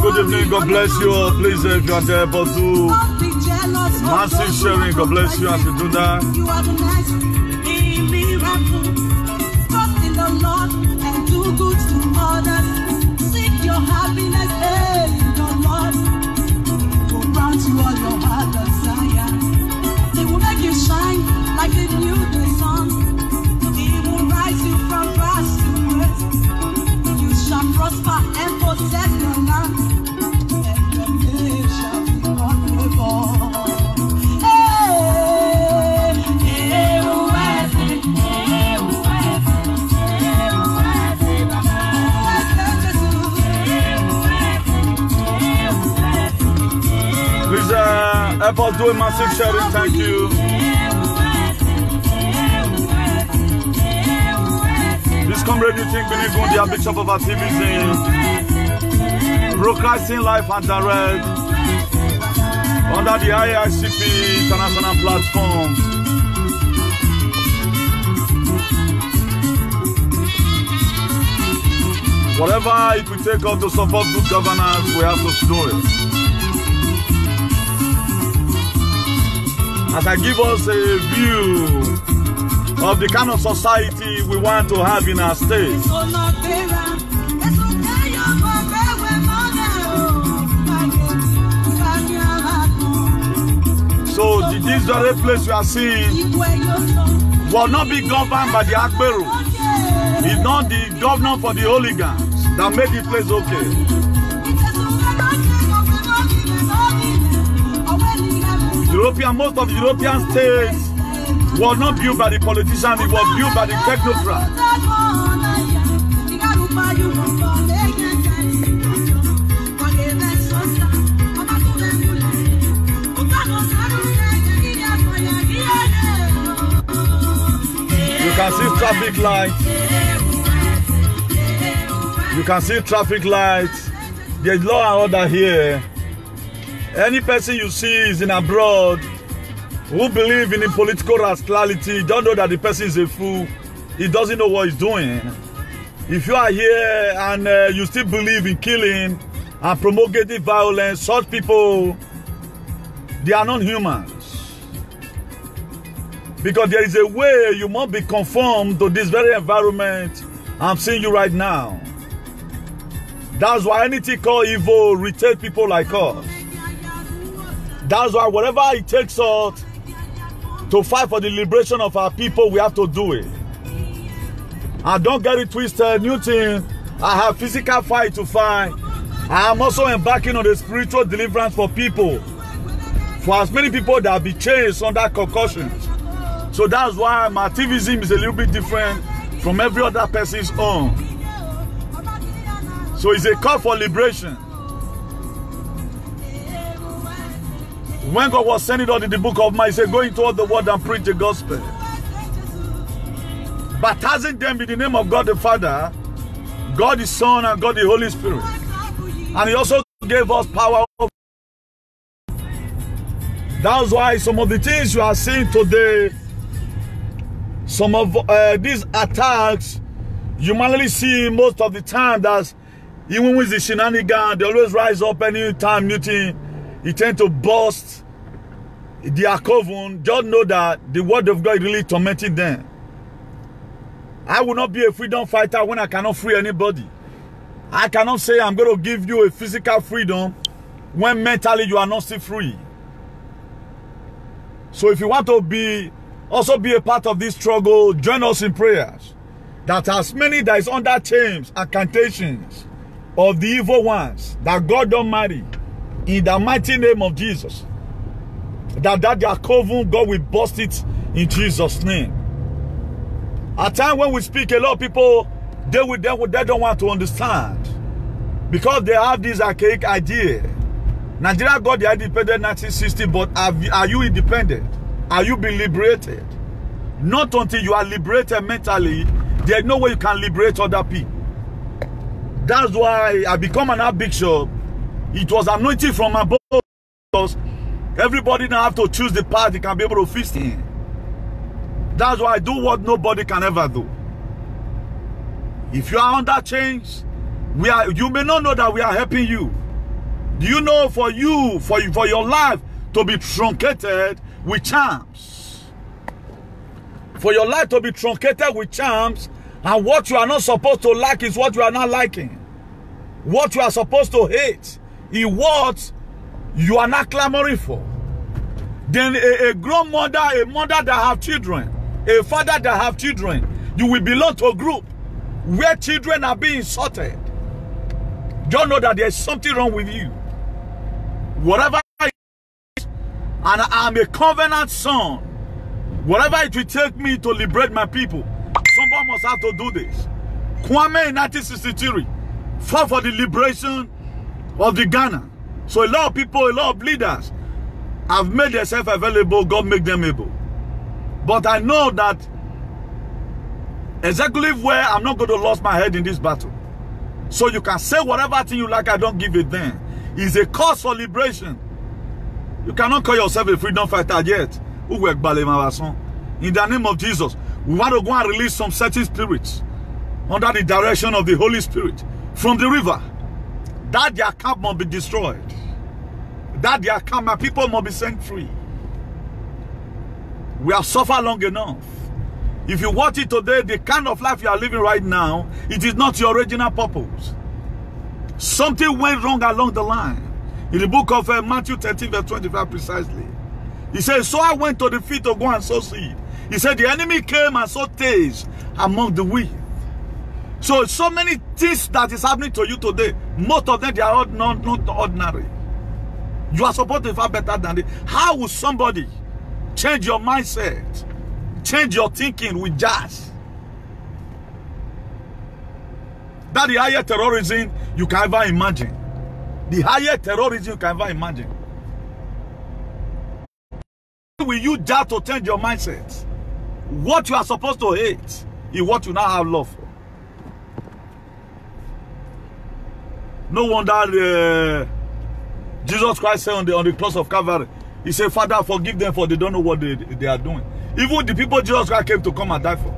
Good evening, God bless you all. Please, if you are there, but do massive sharing. God bless you as you do that. You are the next miracle. Trust in the Lord and do good to others. Seek your happiness in the Lord. Will grant you all your heart desire. He will make you shine like the new day sun. He will rise you from grass to grace. You shall prosper and possess the land. Please help us do a massive sharing. Thank you. This comrade, you think believe on the big shop of activism, broadcasting live and direct under the IICP international platform. Whatever it will take us to support good governance, we have to do it. As I give us a view of the kind of society we want to have in our state. So this very place you are seeing will not be governed by the Akberu. It's not the governor for the hooligans that made the place okay. Most of the European states were not built by the politicians, it was built by the technocrats. You can see traffic lights. You can see traffic lights. There's law and order here. Any person you see is in abroad who believe in political rascality, don't know that the person is a fool. He doesn't know what he's doing. If you are here and you still believe in killing and promulgating violence, such people, they are not humans. Because there is a way you must be conformed to this very environment I'm seeing you right now. That's why anything called evil retains people like us. That's why whatever it takes us to fight for the liberation of our people, we have to do it. And don't get it twisted. New thing, I have physical fight to fight. I am also embarking on the spiritual deliverance for people. For as many people that have been changed under concussions. So that's why my activism is a little bit different from every other person's own. So it's a call for liberation. When God was sending out in the book of Mark, he said, go into all the world and preach the gospel. Baptizing them in the name of God the Father, God the Son, and God the Holy Spirit. And he also gave us power. That's why some of the things you are seeing today, some of these attacks, you manually see most of the time that even with the shenanigans, they always rise up anytime new thing. It tend to burst their coven. Just know that the word of God really tormenting them. I will not be a freedom fighter when I cannot free anybody. I cannot say I'm going to give you a physical freedom when mentally you are not still free. So if you want to also be a part of this struggle, join us in prayers. That as many that is under chains and cantations of the evil ones, that God Almighty, in the mighty name of Jesus, that their coven, God will burst it in Jesus' name. At times when we speak, a lot of people, they don't want to understand. Because they have this archaic idea. Nigeria got their independence in 1960, but are you independent? Are you being liberated? Not until you are liberated mentally, there's no way you can liberate other people. That's why I become an archbishop. It was anointed from above, because everybody now have to choose the path they can be able to feast in. That's why I do what nobody can ever do. If you are under chains, you may not know that we are helping you. Do you know for your life to be truncated with charms? For your life to be truncated with charms, and what you are not supposed to like is what you are not liking. What you are supposed to hate is what you are not clamoring for. Then a grown mother, a mother that have children, a father that have children, you will belong to a group where children are being insulted. Don't know that there's something wrong with you. Whatever it is, and I'm a covenant son, whatever it will take me to liberate my people, someone must have to do this. Kwame in 1963 fought for the liberation of the Ghana. So a lot of people, a lot of leaders have made themselves available. God make them able. But I know that exactly where I'm not going to lose my head in this battle. So you can say whatever thing you like, I don't give it then. It's a cause for liberation. You cannot call yourself a freedom fighter yet. In the name of Jesus, we want to go and release some certain spirits under the direction of the Holy Spirit from the river. That their camp must be destroyed. That their camp, my people must be set free. We have suffered long enough. If you watch it today, the kind of life you are living right now, it is not your original purpose. Something went wrong along the line. In the book of Matthew 13, verse 25 precisely. He says, so I went to the field to go and sow seed. He said, the enemy came and sowed tares among the wheat. So many things that is happening to you today, most of them, they are not ordinary. You are supposed to far better than it. How will somebody change your mindset, change your thinking with jazz? That the higher terrorism you can ever imagine. The higher terrorism you can ever imagine. Will you dare to change your mindset? What you are supposed to hate is what you now have love for. No wonder Jesus Christ said on the cross of Calvary, he said, Father, forgive them, for they don't know what they are doing. Even the people Jesus Christ came to come and die for,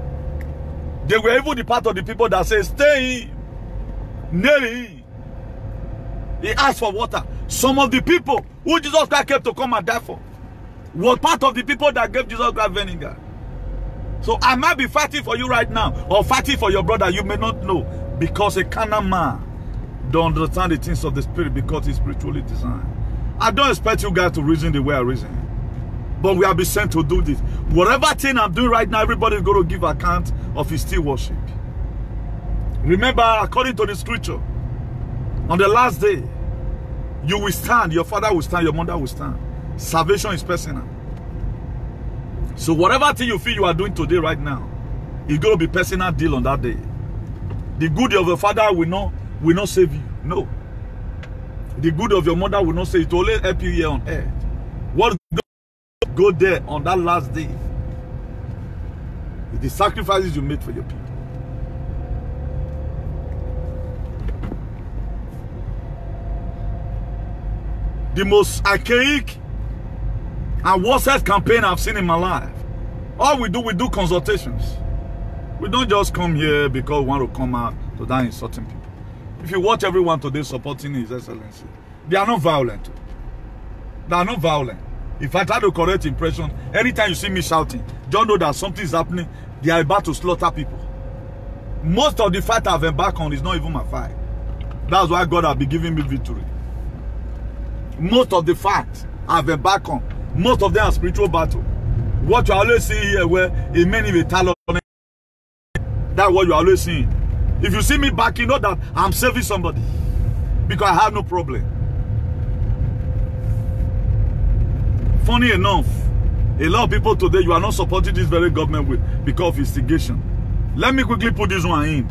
they were even the part of the people that said, stay near him. He asked for water. Some of the people who Jesus Christ came to come and die for was part of the people that gave Jesus Christ vinegar. So I might be fighting for you right now, or fighting for your brother, you may not know, because a carnal man don't understand the things of the spirit, because it's spiritually designed. I don't expect you guys to reason the way I reason, but we have been sent to do this. Whatever thing I'm doing right now, everybody's going to give account of his still worship. Remember, according to the scripture, on the last day, you will stand, your father will stand, your mother will stand. Salvation is personal. So whatever thing you feel you are doing today right now, it's going to be personal deal on that day. The good of your father will not save you. No. The good of your mother will not save you. It will only help you here on earth. What go there on that last day? The sacrifices you made for your people. The most archaic and worstest campaign I've seen in my life. All we do consultations. We don't just come here because we want to come out to die insulting people. If you watch everyone today supporting His Excellency, they are not violent. They are not violent. If I try to correct impression, anytime you see me shouting, don't know that something is happening. They are about to slaughter people. Most of the fight I've embarked on is not even my fight. That's why God has been giving me victory. Most of the fights I've embarked on, most of them are spiritual battle. What you always see here, where a man in a talent, that's what you always see. If you see me back, you know that I'm saving somebody because I have no problem. Funny enough, a lot of people today, you are not supporting this very government with because of instigation. Let me quickly put this one in.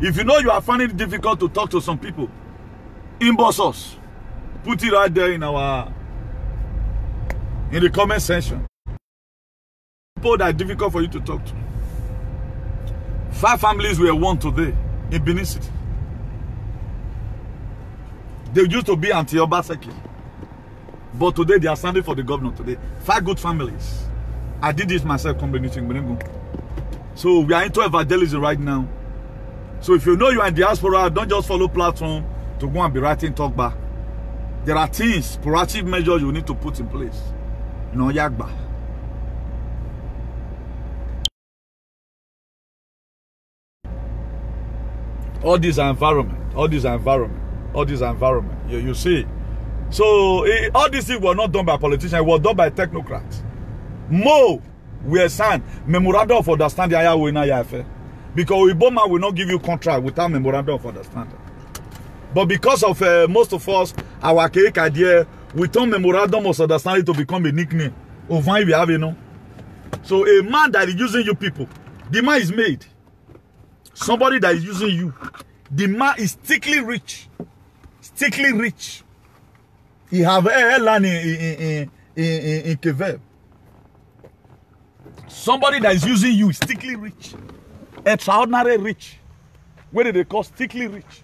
If you know you are finding it difficult to talk to some people, inbox us. Put it right there in the comment section. People that are difficult for you to talk to. 5 families were won today in Benin City. They used to be anti-Obaseki. But today they are standing for the governor today. 5 good families. I did this myself, so we are into evangelism right now. So if you know you are in diaspora, don't just follow platform to go and be writing talk back. There are things, proactive measures you need to put in place. No Yagba. All this environment. You see. So all these things were not done by politicians, it was done by technocrats. More we signed memorandum of understanding because Iboma will not give you contract without memorandum of understanding. But because of most of us, our cake idea, we turn memorandum of understanding to become a nickname. Over we have, you know. So a man that is using you people, the man is made. Somebody that is using you, the man is stickly rich. Stickly rich. He have a land in Quebec. Somebody that is using you is stickly rich. Extraordinary rich. What do they call stickly rich?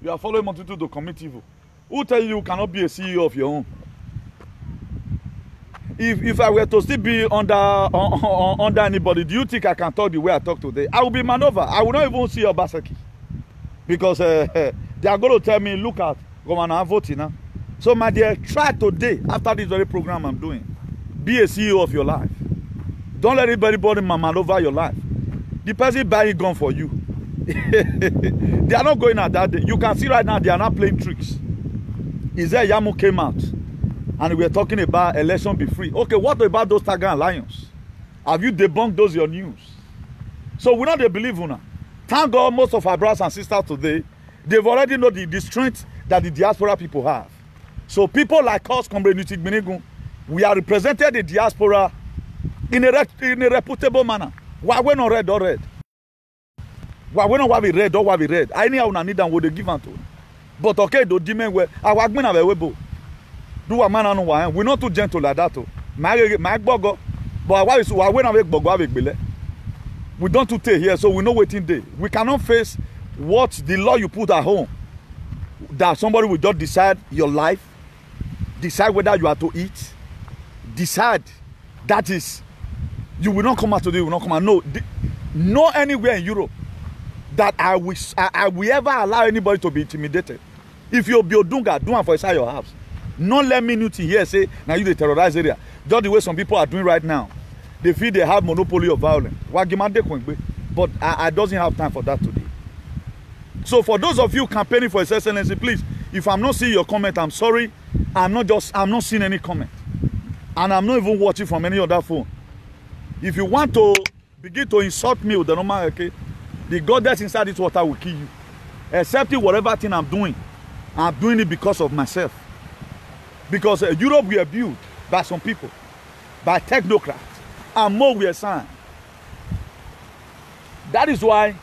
You are following multitude to commit evil. Who tell you cannot be a CEO of your own? If I were to still be under anybody, do you think I can talk the way I talk today? I will be maneuver. I will not even see Obaseki. Because they are going to tell me, look at Governor, I'm voting now. So my dear, try today, after this very program I'm doing, be a CEO of your life. Don't let anybody maneuver your life. The person buying gun for you. They are not going at that day. You can see right now they are not playing tricks. Isaiah Yamu came out and we are talking about election be free. Okay, what about those Tiger and Lions? Have you debunked those your news? So we not believe now. Thank God most of our brothers and sisters today, they've already know the strength that the diaspora people have. So people like us, we are represented the diaspora in a reputable manner. Why we not red or red? Why we not be red or why be red? I need them what they give to. But okay, do demand where our admin have a webo. Do a man on one. We're not too gentle like that. My bogo, but why is why we not make bogo avec bele? We don't to take here, so we know waiting day. We cannot face what the law you put at home. That somebody will just decide your life, decide whether you are to eat, decide. That is, you will not come out today, you will not come out. No, no anywhere in Europe that I will ever allow anybody to be intimidated. If you be Odunga, do it for inside your house. Not let me nothing here say, now you the terrorized area. Just the way some people are doing right now. They feel they have monopoly of violence. But I doesn't have time for that today. So for those of you campaigning for His Excellency, please, if I'm not seeing your comment, I'm sorry. I'm not seeing any comment. And I'm not even watching from any other phone. If you want to begin to insult me with the normal, okay, the God that's inside this water will kill you. Excepting whatever thing I'm doing it because of myself. Because Europe we are built by some people, by technocrats, and more we are signed. That is why,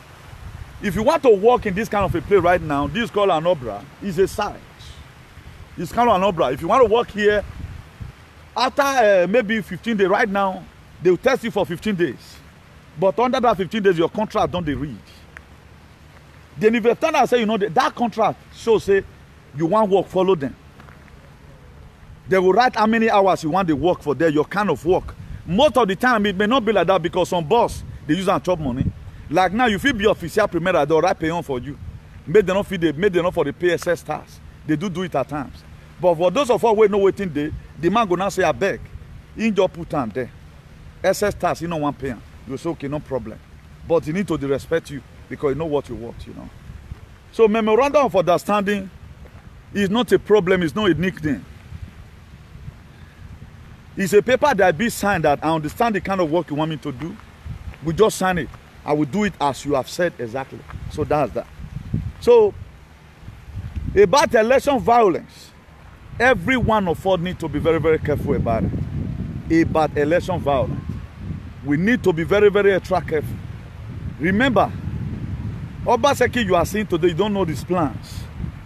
if you want to walk in this kind of a place right now, this called an Obra is a site. It's kind of an umbrella. If you want to work here, after maybe 15 days, right now, they will test you for 15 days. But under that 15 days, your contract don't they read. Then if you turn and say, you know, that contract shows, say, you want work, follow them. They will write how many hours you want to work for there, your kind of work. Most of the time, it may not be like that because some boss, they use and chop money. Like now, you feel be official premier, they'll write pay on for you. Make them not for the PSS tax. They do it at times. But for those of us who know waiting day, the man go now say, I beg. In your put time there. SS tax, you know one pay. You say, okay, no problem. But you need to respect you because you know what you want, you know. So memorandum of understanding is not a problem, it's not a nickname. It's a paper that be signed that I understand the kind of work you want me to do. We just sign it. I will do it as you have said exactly. So that's that. So, about election violence, every one of us need to be very, very careful about it. About election violence. We need to be very, very extra careful. Remember, Obaseki you are seeing today, you don't know these plans.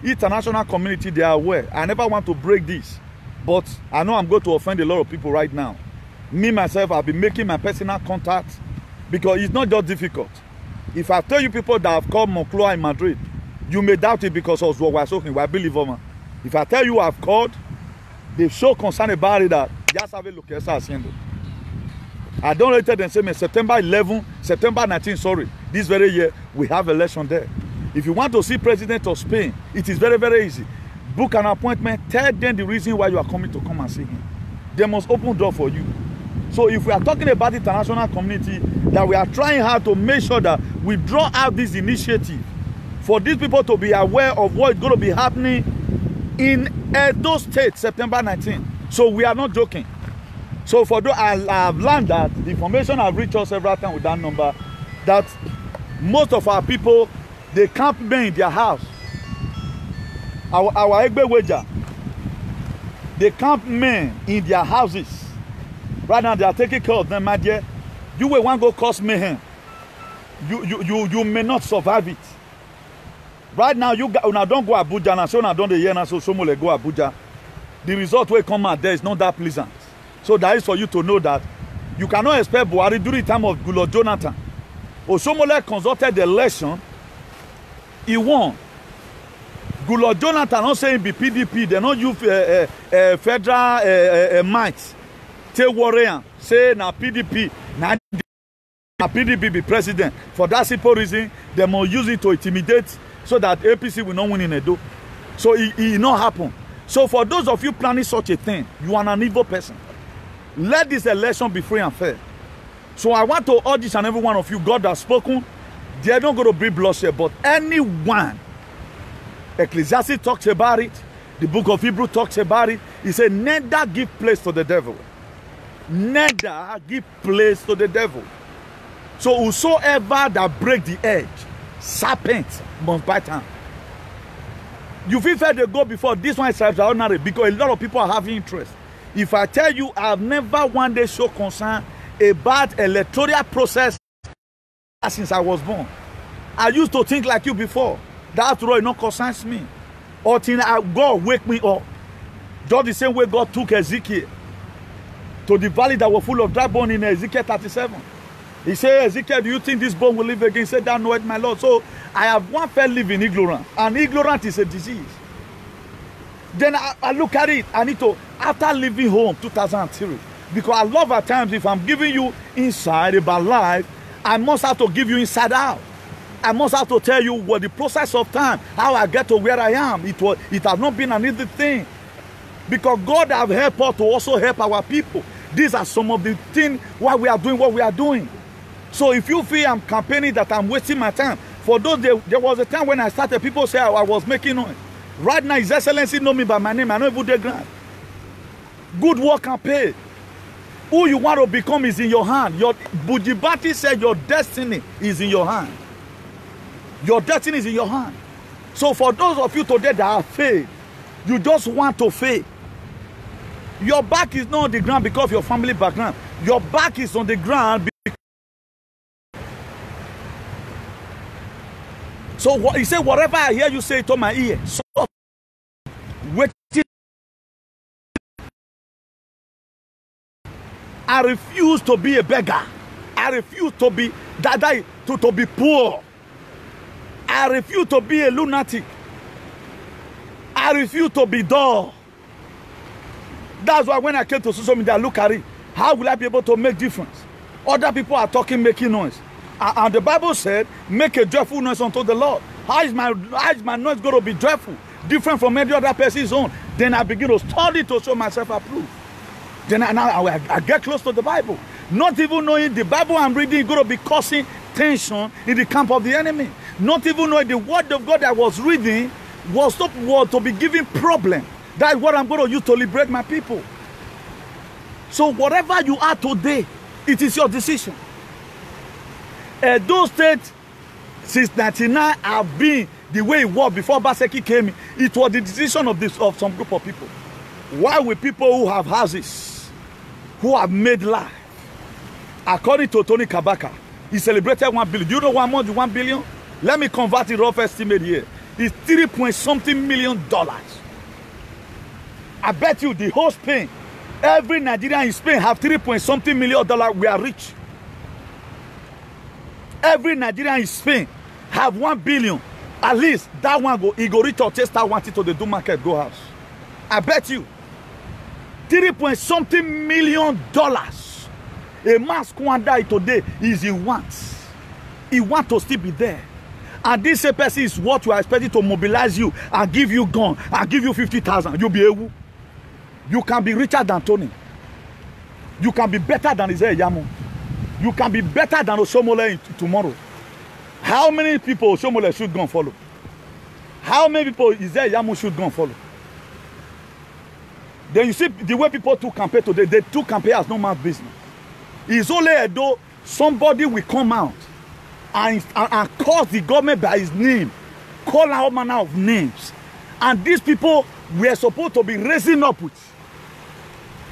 International community, they are aware. I never want to break this. But I know I'm going to offend a lot of people right now. Me, myself, I've been making my personal contacts because it's not just difficult. If I tell you people that have called Moncloa in Madrid, you may doubt it because of what we're talking. I believe, man. If I tell you I've called, they show concern about it that just have a look at haciendo. I don't let them say, September 11, September 19, sorry, this very year, we have election there. If you want to see President of Spain, it is very, very easy. Book an appointment, tell them the reason why you are coming to come and see him. They must open door for you. So if we are talking about the international community, that we are trying hard to make sure that we draw out this initiative for these people to be aware of what is going to be happening in Edo State, September 19. So we are not joking. So for those, I have learned that the information I've reached us several times with that number, that most of our people, they camp men in their house. Our Egbe Weja, they camp men in their houses. Right now they are taking care of them, my dear. You will want to go cause mayhem. You may not survive it. Right now, you don't go Abuja and so don't the year so somole go Abuja. The result will come out there is not that pleasant. So that is for you to know that you cannot expect Buhari during the time of Goodluck Jonathan. Osomole consulted the election, he won. Goodluck Jonathan not saying be PDP, they not use federal might. Take warrior, say na PDP, na PDP be president. For that simple reason, they must use it to intimidate so that APC will not win in Edo. So it not happen. So for those of you planning such a thing, you are an evil person. Let this election be free and fair. So I want to urge each and every one of you, God has spoken. They are not going to bring bloodshed, but anyone, Ecclesiastes talks about it, the book of Hebrew talks about it. He said, neither give place to the devil. Neither give place to the devil. So whosoever that break the edge, serpent must bite him. You feel fair they go before this one is extraordinary because a lot of people are having interest. If I tell you I've never one day show concern about electoral process since I was born. I used to think like you before. That role not concerns me. Or till God wake me up. Just the same way God took Ezekiel to the valley that was full of dry bone in Ezekiel 37. He said, Ezekiel, do you think this bone will live again? He said, thou knowest my Lord. So I have one fell live in ignorance. And ignorance is a disease. Then I look at it. I need to, after leaving home 2003, because I love at times if I'm giving you inside about life, I must have to give you inside out. I must have to tell you what the process of time, how I get to where I am. It has not been an easy thing. Because God have helped us to also help our people. These are some of the things why we are doing what we are doing. So if you feel I'm campaigning that I'm wasting my time, for those, there was a time when I started, people say I was making noise. Right now, His Excellency know me by my name. I know even the grant. Good work and pay. Who you want to become is in your hand. Bujibati said your destiny is in your hand. Your destiny is in your hand. So for those of you today that are failed, you just want to fail. Your back is not on the ground because of your family background. Your back is on the ground. So he said, whatever I hear you say to my ear, so wait I refuse to be a beggar. I refuse to be to be poor. I refuse to be a lunatic. I refuse to be dull. That's why when I came to social media, look at it. How will I be able to make difference? Other people are talking, making noise. And the Bible said, make a joyful noise unto the Lord. How is my noise going to be joyful? Different from any other person's own. Then I begin to study to show myself approved. Then I get close to the Bible. Not even knowing the Bible I'm reading is going to be causing tension in the camp of the enemy. Not even knowing the word of God I was reading was to be giving problem. That's what I'm going to use to liberate my people. So whatever you are today, it is your decision. Those states since 1999 have been the way it was before Obaseki came in. It was the decision of some group of people. Why will people who have houses, who have made life, according to Tony Kabaka, he celebrated 1 billion. Do you know what amount the 1 billion? Let me convert it rough estimate here. It's $3.something million. I bet you the whole Spain, every Nigerian in Spain have $3.something million. We are rich. Every Nigerian in Spain have 1 billion. At least that one go, he go reach or test that one to the do market go house. I bet you $3.something million. A man squander today is he wants. He wants to still be there. And this person is what you are expecting to mobilize you and give you gun and give you 50,000. You'll be able. You can be richer than Tony. You can be better than Isaiah Yamu. You can be better than Osomole tomorrow. How many people Osomole should go and follow? How many people Isaiah Yamu should go and follow? Then you see the way people took campaign today, they took campaign as no man's business. It's only though somebody will come out and call the government by his name, call all manner of names. And these people were supposed to be raising up with.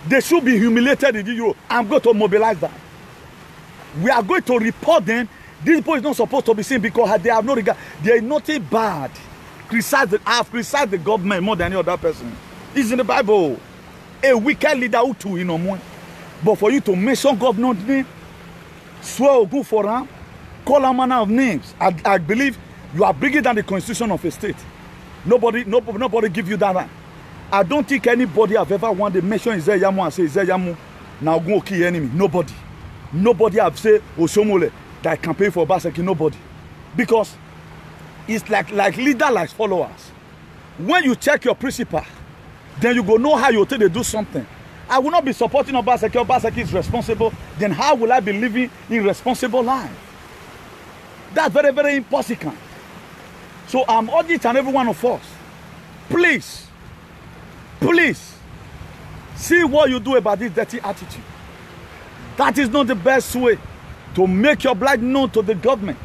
They should be humiliated in Europe. I'm going to mobilize that. We are going to report them. These people is not supposed to be seen because they have no regard. They are nothing bad. I have criticized the government more than any other person. It's in the Bible. A wicked leader who too, you know, but for you to mention God's name, swear good for him, call a manner of names. I believe you are bigger than the constitution of a state. Nobody give you that right. I don't think anybody have ever wanted to mention Isaiah Yamu and say Isaiah Yamu now go kill enemy. Nobody. Nobody have said Osomole that campaign for Obaseki. Nobody. Because it's like leader like followers. When you check your principle, then you go know how you take to do something. I will not be supporting Obaseki. Obaseki is responsible. Then how will I be living irresponsible life? That's very, very impossible. So I'm urging each and every one of us, please, see what you do about this dirty attitude. That is not the best way to make your blight known to the government.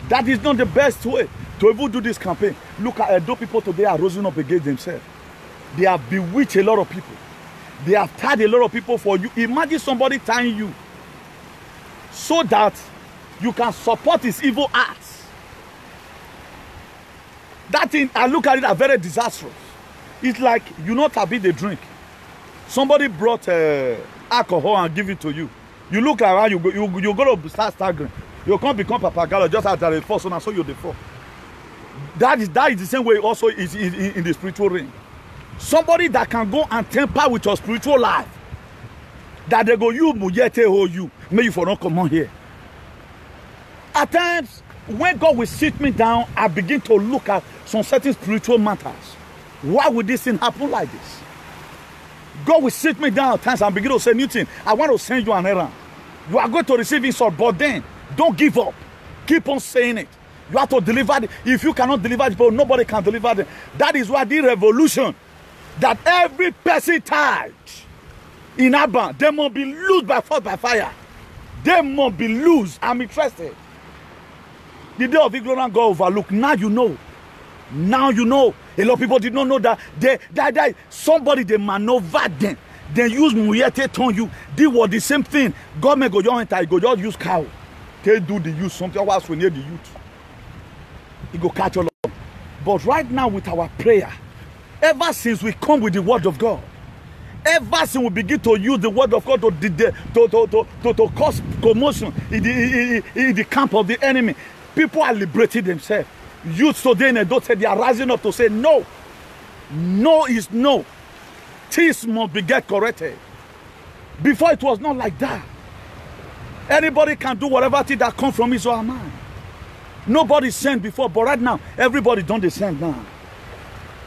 That is not the best way to even do this campaign. Look at those people today are rising up against themselves. They have bewitched a lot of people. They have tied a lot of people for you. Imagine somebody tying you so that you can support his evil acts. That thing, I look at it as very disastrous. It's like you not having the drink. Somebody brought alcohol and give it to you. You look around, you're going to start staggering. You can't become Papagalo just as the first one, and so you're the fourth. That is the same way also is in the spiritual realm. Somebody that can go and tamper with your spiritual life. That they go, you muyete ho you. May you for not come on here. At times, when God will sit me down, I begin to look at some certain spiritual matters. Why would this thing happen like this? God will sit me down at times and begin to say, Newton, I want to send you an errand. You are going to receive insult, but then don't give up. Keep on saying it. You have to deliver it. If you cannot deliver it, nobody can deliver it. That is why the revolution, that every person tied in Abba, they must be loose by force, by fire. They must be loose. I'm interested. The day of ignorance God overlooked. Now you know. Now you know. A lot of people did not know that somebody they maneuvered them. They use muyete turn you. They were the same thing. Government go just enter, go just use cow. They do the use something else we need the youth. It go catch all up. But right now with our prayer, ever since we come with the word of God, ever since we begin to use the word of God to cause commotion in the camp of the enemy, people are liberating themselves. Youth today in Edo said they are rising up to say no. No is no. Things must be get corrected. Before it was not like that. Anybody can do whatever thing that comes from Israel man. Nobody sent before, but right now, everybody don't they send now.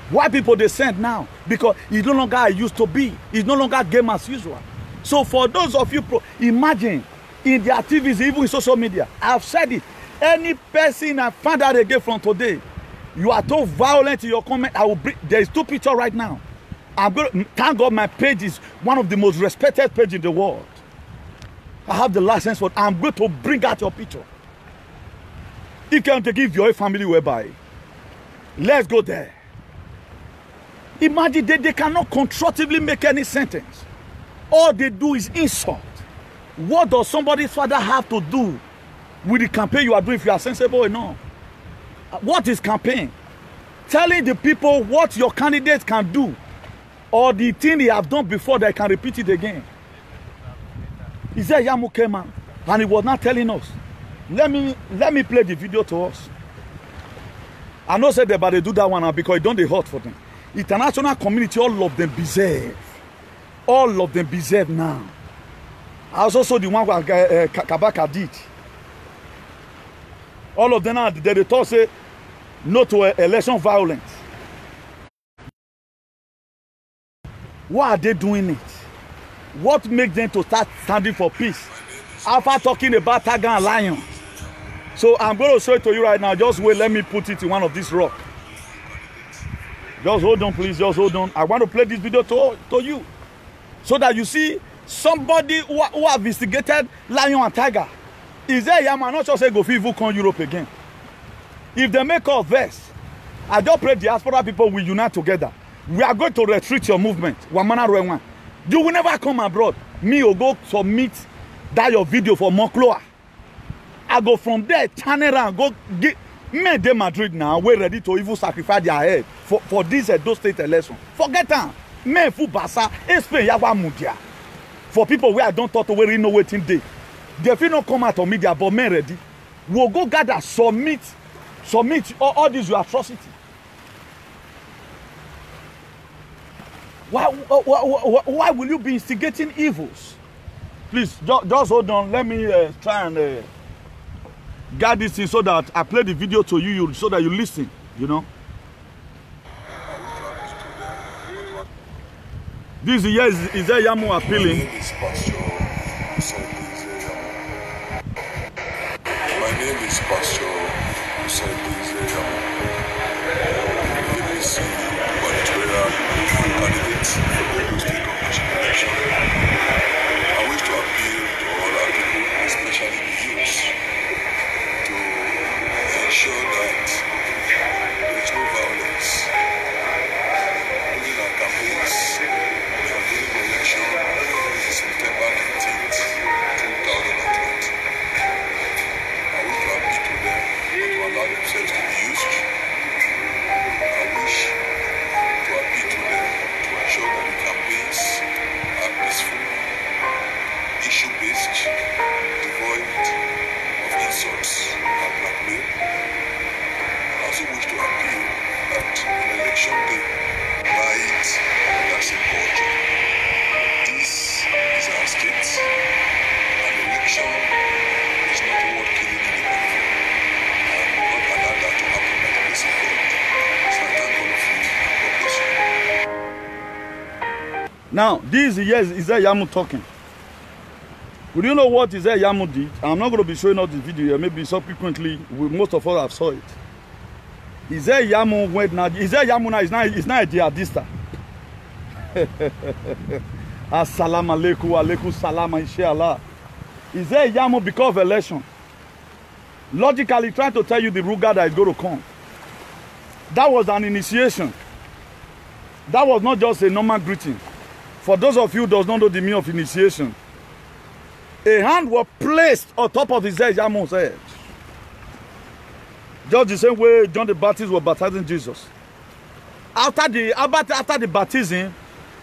Why people they send now? Because it's no longer I used to be. It's no longer game as usual. So for those of you, imagine in their TVs, even in social media, I've said it. Any person I find out again from today, you are too violent in your comment. I will bring. There is 2 pictures right now. I'm going to thank God my page is one of the most respected pages in the world. I have the license for it. I'm going to bring out your picture. You can give your family whereby. Let's go there. Imagine they cannot constructively make any sentence. All they do is insult. What does somebody's father have to do with the campaign you are doing if you are sensible enough? What is campaign? Telling the people what your candidate can do or the thing they have done before they can repeat it again. He said Yamu came out and he was not telling us. Let me play the video to us. I know said that but they do that one now because it don't they hurt for them. International community, all of them deserve. All of them deserve now. I also saw the one where Kabaka did. All of them now, they talk say no to election violence. Why are they doing it? What makes them to start standing for peace? After talking about Tiger and Lion. So I'm going to show it to you right now. Just wait, let me put it in one of these rocks. Just hold on, please. Just hold on. I want to play this video to you. So that you see somebody who have instigated Lion and Tiger. Is there Yama not just say go people come Europe again? If they make us verse, I just pray diaspora people will unite together. We are going to retreat your movement. You will never come abroad. Me will go submit that your video for Moncloa. I go from there, turn around, go get me de Madrid now. We're ready to even sacrifice their head for this Edo State election. Forget them. Me fu basa, Spain yawa mudia. For people where I don't talk to where you know waiting day. They feel not come out of media, but men ready. We'll go gather, submit all these your atrocity. Why will you be instigating evils? Please, just hold on. Let me try and guide this thing so that I play the video to you so that you listen, you know. This year is a Yamu appealing. My name is Pastor Hussein APC gubernatorial candidate for the state competition election. I wish to appeal to all our people, especially the youth, to ensure that there is no violence during our campaigns and during the election September 19th, 2020. I wish to appeal to them not to allow themselves to be used. I wish to appeal to them to ensure that the campaigns are peaceful, issue-based, devoid of insults and blackmail. I also wish to appeal that on election day, light that's a culture. This is our state, and election is not worth killing anybody for. And we will not allow that to happen by the grace of God. So I thank all of you and God bless you. Now, this is Yamu talking. Would you know what Yamu did? I'm not going to be showing out the video here. Maybe subsequently, most of us have saw it. Yamu went now. Yamu now is not a jihadista. Assalamu alaikum, alaikum salam, inshallah. Yamu because of election. Logically trying to tell you the ruga that is going to come. That was an initiation. That was not just a normal greeting. For those of you who does not know the meaning of initiation, a hand was placed on top of his head, Yamu's head. Just the same way John the Baptist was baptizing Jesus. After the baptism,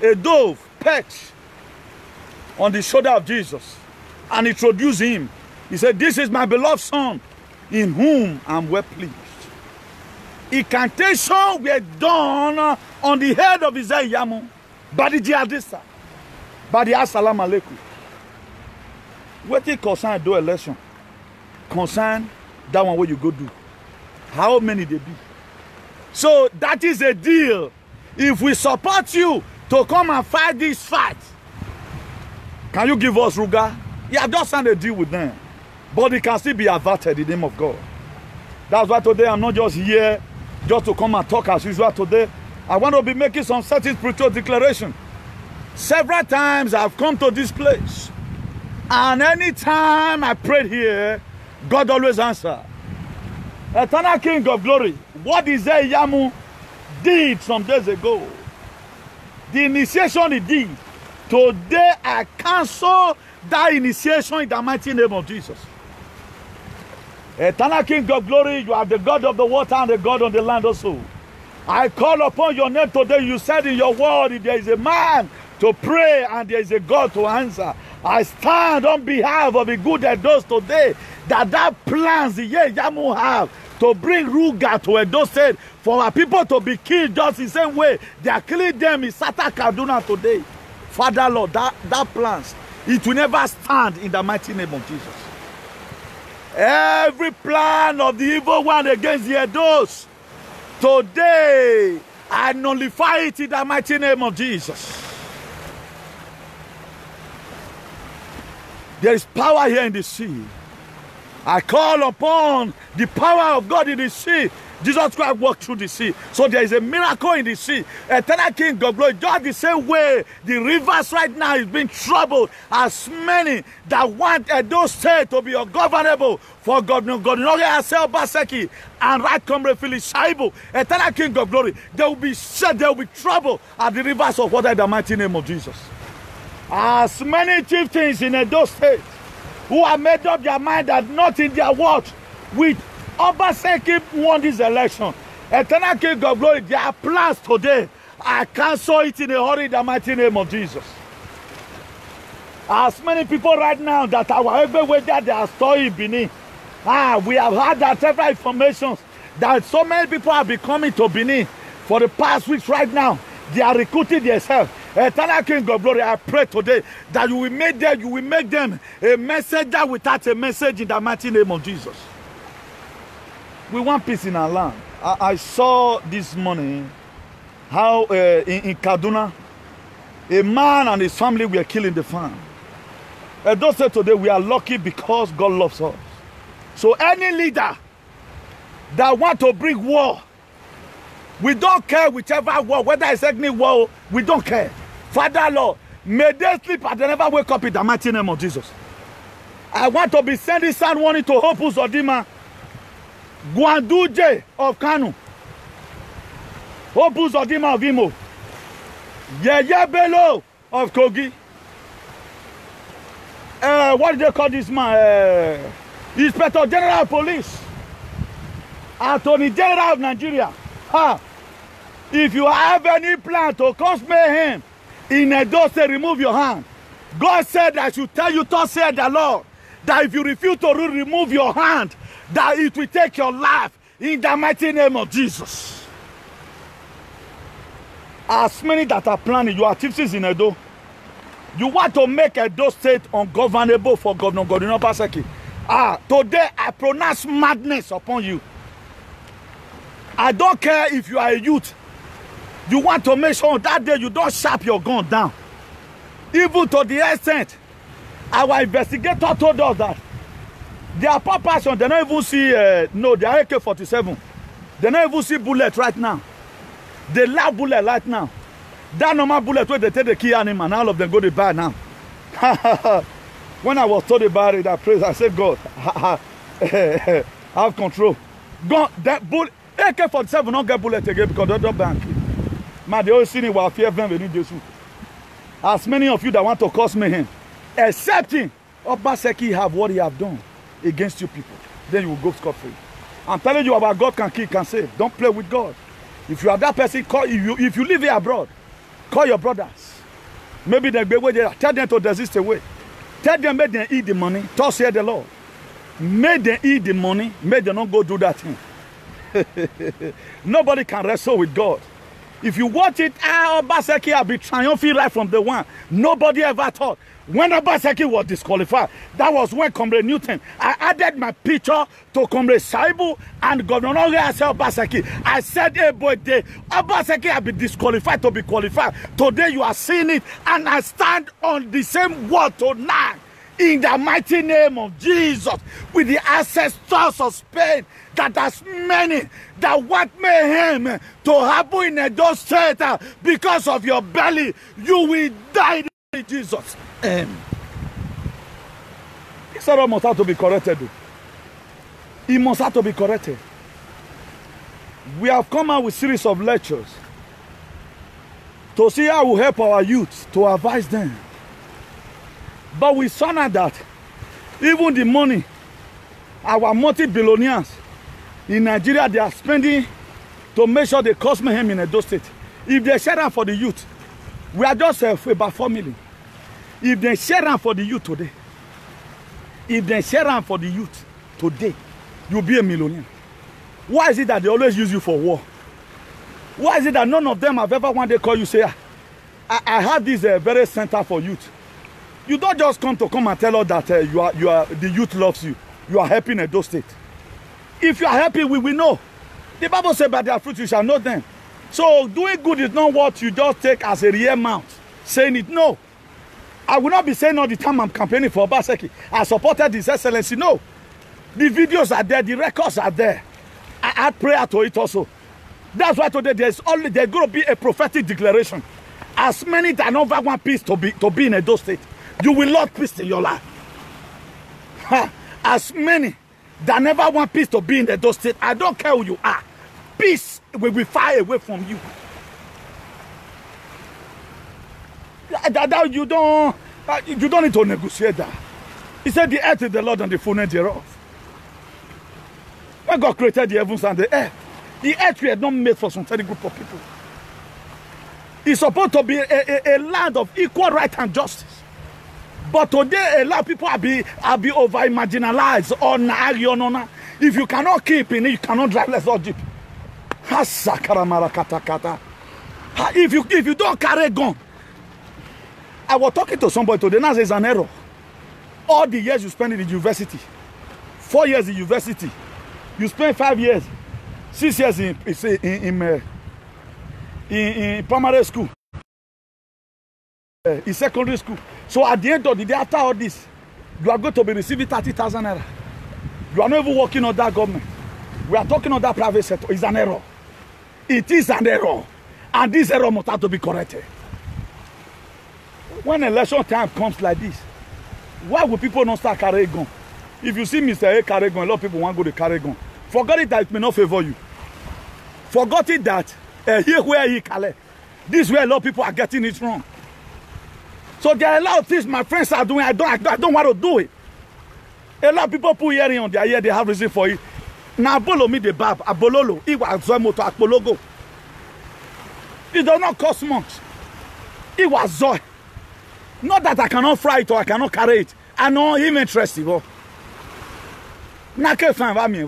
a dove pet on the shoulder of Jesus and introduced him. He said, this is my beloved son in whom I'm well pleased. Incantation were done on the head of Isaiah Yamu by the jihadista, by the Assalamu alaikum. What it concern do election? Concern that one what you go do. How many they be? So that is a deal. If we support you to come and fight this fight, can you give us Ruga? Yeah, just signed a deal with them. But it can still be averted in the name of God. That's why today I'm not just here just to come and talk as usual today. I want to be making some certain spiritual declaration. Several times I've come to this place. And anytime I prayed here, God always answered. Eternal King of Glory, what Isaiah Yamu did some days ago, the initiation he did, today I cancel that initiation in the mighty name of Jesus. Eternal King of Glory, you are the God of the water and the God on the land also. I call upon your name today. You said in your word, if there is a man to pray and there is a God to answer. I stand on behalf of the good Edos today that plans the Yamu have to bring Ruga to Edo State for our people to be killed just the same way they are killing them in Sata Kaduna today. Father Lord, that plans, it will never stand in the mighty name of Jesus. Every plan of the evil one against the Edos, today I nullify it in the mighty name of Jesus. There is power here in the sea. I call upon the power of God in the sea. Jesus Christ walked through the sea. So there is a miracle in the sea. Eternal King of Glory, just the same way the rivers right now is being troubled, as many that want Edo State to be ungovernable for God no Asel Baseki and Right Comrade Philip Shaibu. Eternal King of Glory, there will be trouble at the rivers of water in the mighty name of Jesus. As many chieftains in Edo State who have made up their mind that not in their watch with Obaseki won this election. Eternal King of Glory, their plans today, I cancel it in a hurry in the mighty name of Jesus. As many people right now that are everywhere that they are storing Benin. We have had that several informations that so many people have been coming to Benin for the past weeks right now. They are recruiting themselves. Eternal King of Glory, I pray today that you will make them a messenger without a message in the mighty name of Jesus. We want peace in our land. I saw this morning how in Kaduna, a man and his family were killing the farm. And those say today we are lucky because God loves us. So any leader that want to bring war, we don't care whichever war, whether it's ethnic war, we don't care. Father Lord, may they sleep and they never wake up in the mighty name of Jesus. I want to be sending sound warning to Hope Uzodinma, Gwanduje of Kanu, Hope Uzodinma of Imo, Yeye Bello of Kogi. What do they call this man? Inspector General of Police, Attorney General of Nigeria. If you have any plan to cause mayhem in Edo State, remove your hand. God said I should tell you, thus said the Lord, that if you refuse to remove your hand, that it will take your life in the mighty name of Jesus. As many that are planning, you are activities in Edo. You want to make Edo State ungovernable for Governor Godwin Obaseki. Today I pronounce madness upon you. I don't care if you are a youth. You want to make sure that day you don't sharp your gun down. Even to the extent, our investigator told us that their passion, they don't even see, no, they are AK-47. They don't even see bullet right now. They love bullet right now. That normal bullet where they take the key animal and all of them go to buy now. When I was told about it, I prayed, I said, God, have control. God, that bullet, AK-47 don't get bullet again because they don't bank. Man, they always see me while fear them within Jesus. As many of you that want to cause mayhem, accepting Obaseki have what he have done against you people, then you will go scot-free. I'm telling you about God can kill, can save. Don't play with God. If you are that person, call, if you live here abroad, call your brothers. Maybe they be where tell them to desist away. Tell them make them eat the money. Thus hear the Lord. Make them eat the money. Make them not go do that thing. Nobody can wrestle with God. If you watch it, Obaseki have been triumphing right from the one. Nobody ever thought. When Obaseki was disqualified, that was when Comrade Newton, I added my picture to Comrade Saibu and Governor Obaseki. I said, hey boy, Obaseki have been disqualified to be qualified. Today you are seeing it, and I stand on the same word tonight. In the mighty name of Jesus, with the ancestors of Spain, that as many that want mayhem to happen in Edo State because of your belly, you will die in Jesus. This error must have to be corrected. It must have to be corrected. We have come out with a series of lectures to see how we help our youth, to advise them. But we saw now that even the money our multi-billionaires in Nigeria, they are spending to make sure they cause mayhem in Edo State. If they share them for the youth, we are just about 4 million. If they share them for the youth today, you'll be a millionaire. Why is it that they always use you for war? Why is it that none of them have ever one day call you say, I have this very center for youth. You don't just come and tell us that the youth loves you. You are helping Edo State. If you are happy, we will know. The Bible says, by their fruit you shall know them. So doing good is not what you just take as a real mouth, saying it. No. I will not be saying all the time I'm campaigning for Obaseki. I supported His Excellency. No. The videos are there. The records are there. I add prayer to it also. That's why today there's going to be a prophetic declaration. As many that never want peace to be in Edo State, you will love peace in your life. As many that never want peace to be in Edo State, I don't care who you are. Peace will be far away from you. You don't need to negotiate that. He said the earth is the Lord and the fullness thereof. When God created the heavens and the earth was not made for some certain group of people. It's supposed to be a land of equal right and justice. But today, a lot of people are be over-marginalized or na. If you cannot keep in it, you cannot drive less or jeep. If you don't carry a gun. I was talking to somebody today, now there's an error. All the years you spend in the university, 4 years in university, you spend 5 years, 6 years in primary school, in secondary school. So at the end of the day, after all this, you are going to be receiving 30,000 naira. You are not even working on that government. We are talking on that private sector. It's an error. It is an error. And this error must have to be corrected. When election time comes like this, why would people not start carrying gun? If you see Mr. A carry gun, a lot of people want to go to carry gun. Forget it that it may not favor you. Forget it that here where he collect. This is where a lot of people are getting it wrong. So there are a lot of things my friends are doing. I don't want to do it. A lot of people put earring on their ear. They have reason for it. Now Abolo me the bab. Abololo. It was Zoe to Apologo. It does not cost much. It was Zoe. Not that I cannot fry it or I cannot carry it. I know him interested. Nake fan va me.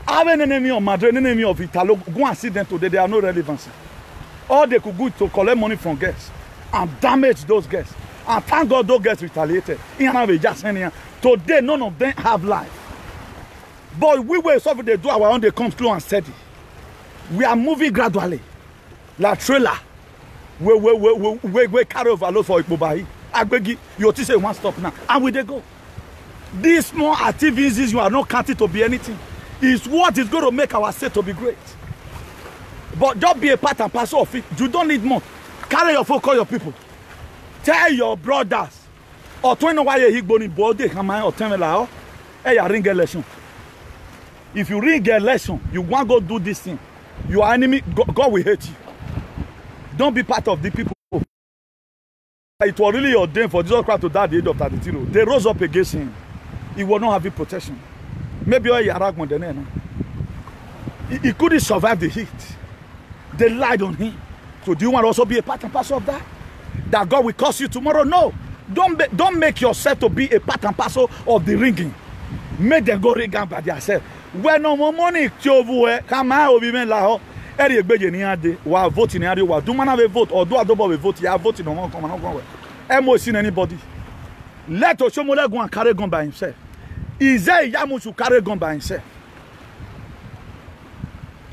I have an enemy of Madrid, an enemy of Italo. Go and see them today. They are no relevancy. All they could go to collect money from guests and damage those guests. And thank God those guests retaliated. Today, none of them have life. But we were so they do our own, they come slow and steady. We are moving gradually. Like trailer. We carry overload for Ikpobahi. Agbegi, you say one stop now. And we they go. These small activities you are not counting to be anything. Is what is going to make our state to be great. But just be a part and parcel of it. You don't need more. Carry your folk, call your people. Tell your brothers. Or 20 why you body body come or tell me like, hey, you ring election. If you ring election, you want to go do this thing. Your enemy, God will hate you. Don't be part of the people. It was really ordained for Jesus Christ to die at the age of 32. They rose up against him. He will not have the protection. Maybe he couldn't survive the heat. They lied on him. So do you want to also be a part and parcel of that? that God will curse you tomorrow. No. Don't make yourself to be a part and parcel of the ringing. Make them go ring by themselves. When no more money, come out, be men like every egbeje ni ade wa vote ni ade wa do man have a vote or do adobo we vote ya vote no one come no go well. Mo seen anybody. Let Oshomole go and carry gun by himself. Isaiah Yamu should carry gun by himself.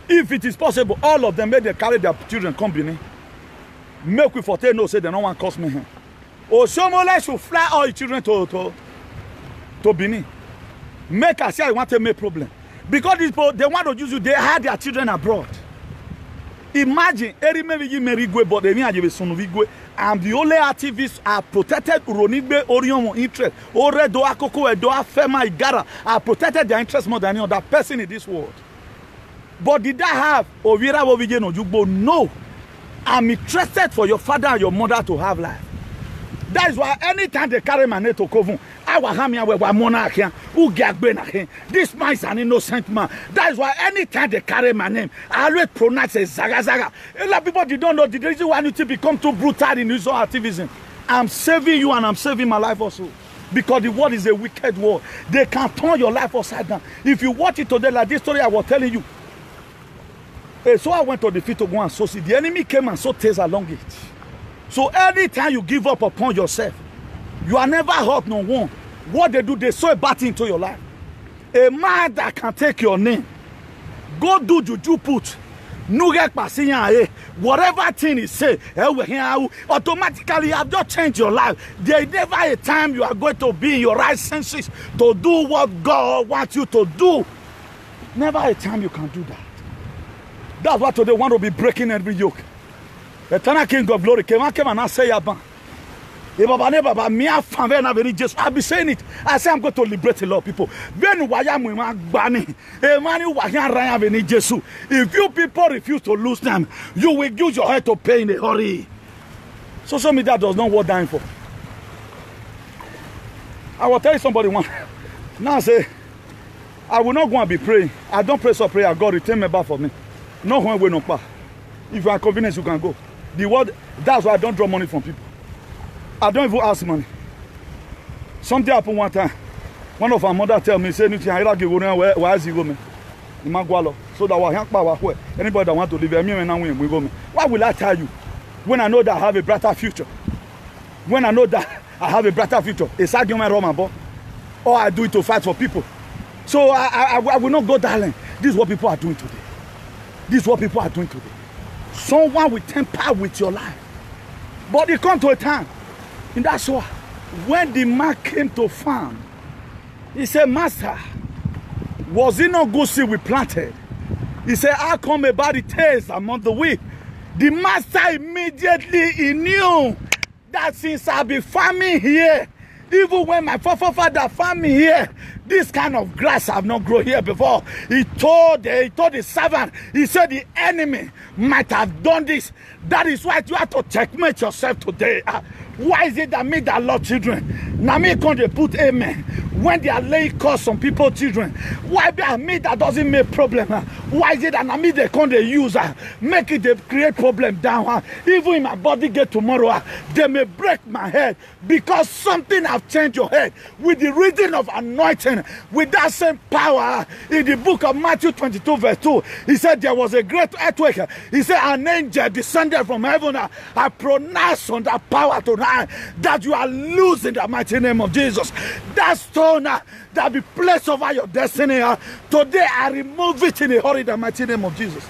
If it is possible, all of them make them carry their children come Benin. Make we for no say they no want cost me here. Oshomole should fly all his children to Benin. Make us say want to make problem. Because these people, they want to use you, they had their children abroad. Imagine, but and the only activists are protected Uronigbe Oriomo interest. Oredo Akoko Edoa Fema Igara are protected their interest more than any other person in this world. But did I have Ovira Ovigeno Jugbo? No. I'm interested for your father and your mother to have life. That is why anytime they carry my name to Kovun, this man is an innocent man. That is why anytime they carry my name, I always pronounce it Zaga Zaga. A lot of people they don't know the reason why you become too brutal in this activism. I'm saving you and I'm saving my life also. Because the world is a wicked world. They can turn your life upside down. If you watch it today, like this story I was telling you. So I went to the field to go and sow seed. The enemy came and sowed tares along it. So anytime you give up upon yourself, you are never hurt no one. What they do, they sow a bad thing into your life. A man that can take your name, go do juju put, whatever thing he say, automatically you have just changed your life. There is never a time you are going to be in your right senses to do what God wants you to do. Never a time you can do that. That's why today want to be breaking every yoke. The Eternal King of Glory came and I say, I'll be saying it. I say I'm going to liberate a lot of people. If you people refuse to lose them, you will use your head to pay in a hurry. Social media does not worth dying for. I will tell you somebody one. Now say, I will not go and be praying. I don't pray so prayer. God return me back for me. No one will not pay. If you are convinced, you can go. The word, that's why I don't draw money from people. I don't even ask money. Something happened one time. One of our mother tell me, say, where is he going? So that anybody that want to live, why will I tell you? When I know that I have a brighter future. When I know that I have a brighter future. It's argument wrong, boy. Or I do it to fight for people. So I will not go darling. This is what people are doing today. This is what people are doing today. Someone will tamper with your life. But it comes to a time. And that's why when the man came to farm, he said, Master, was it not good seed we planted? He said, how come about the tares among the wheat? The master immediately he knew that since I've been farming here, even when my forefather farmed me here, this kind of grass have not grown here before. He told the servant, he said the enemy might have done this. That is why you have to checkmate yourself today. Why is it that me that love children? Now me can't they put amen when they are laying curse on people's children? Why be me that doesn't make problem? Why is it that now me they can't they use make it they create problem down? Even if my body get tomorrow, they may break my head because something have changed your head with the reading of anointing, with that same power. In the book of Matthew 22 verse 2, he said there was a great earthquake. He said an angel descended from heaven. I pronounce on that power tonight that you are losing the mighty name of Jesus. That stone that be placed over your destiny, today I remove it in a hurry in the mighty name of Jesus.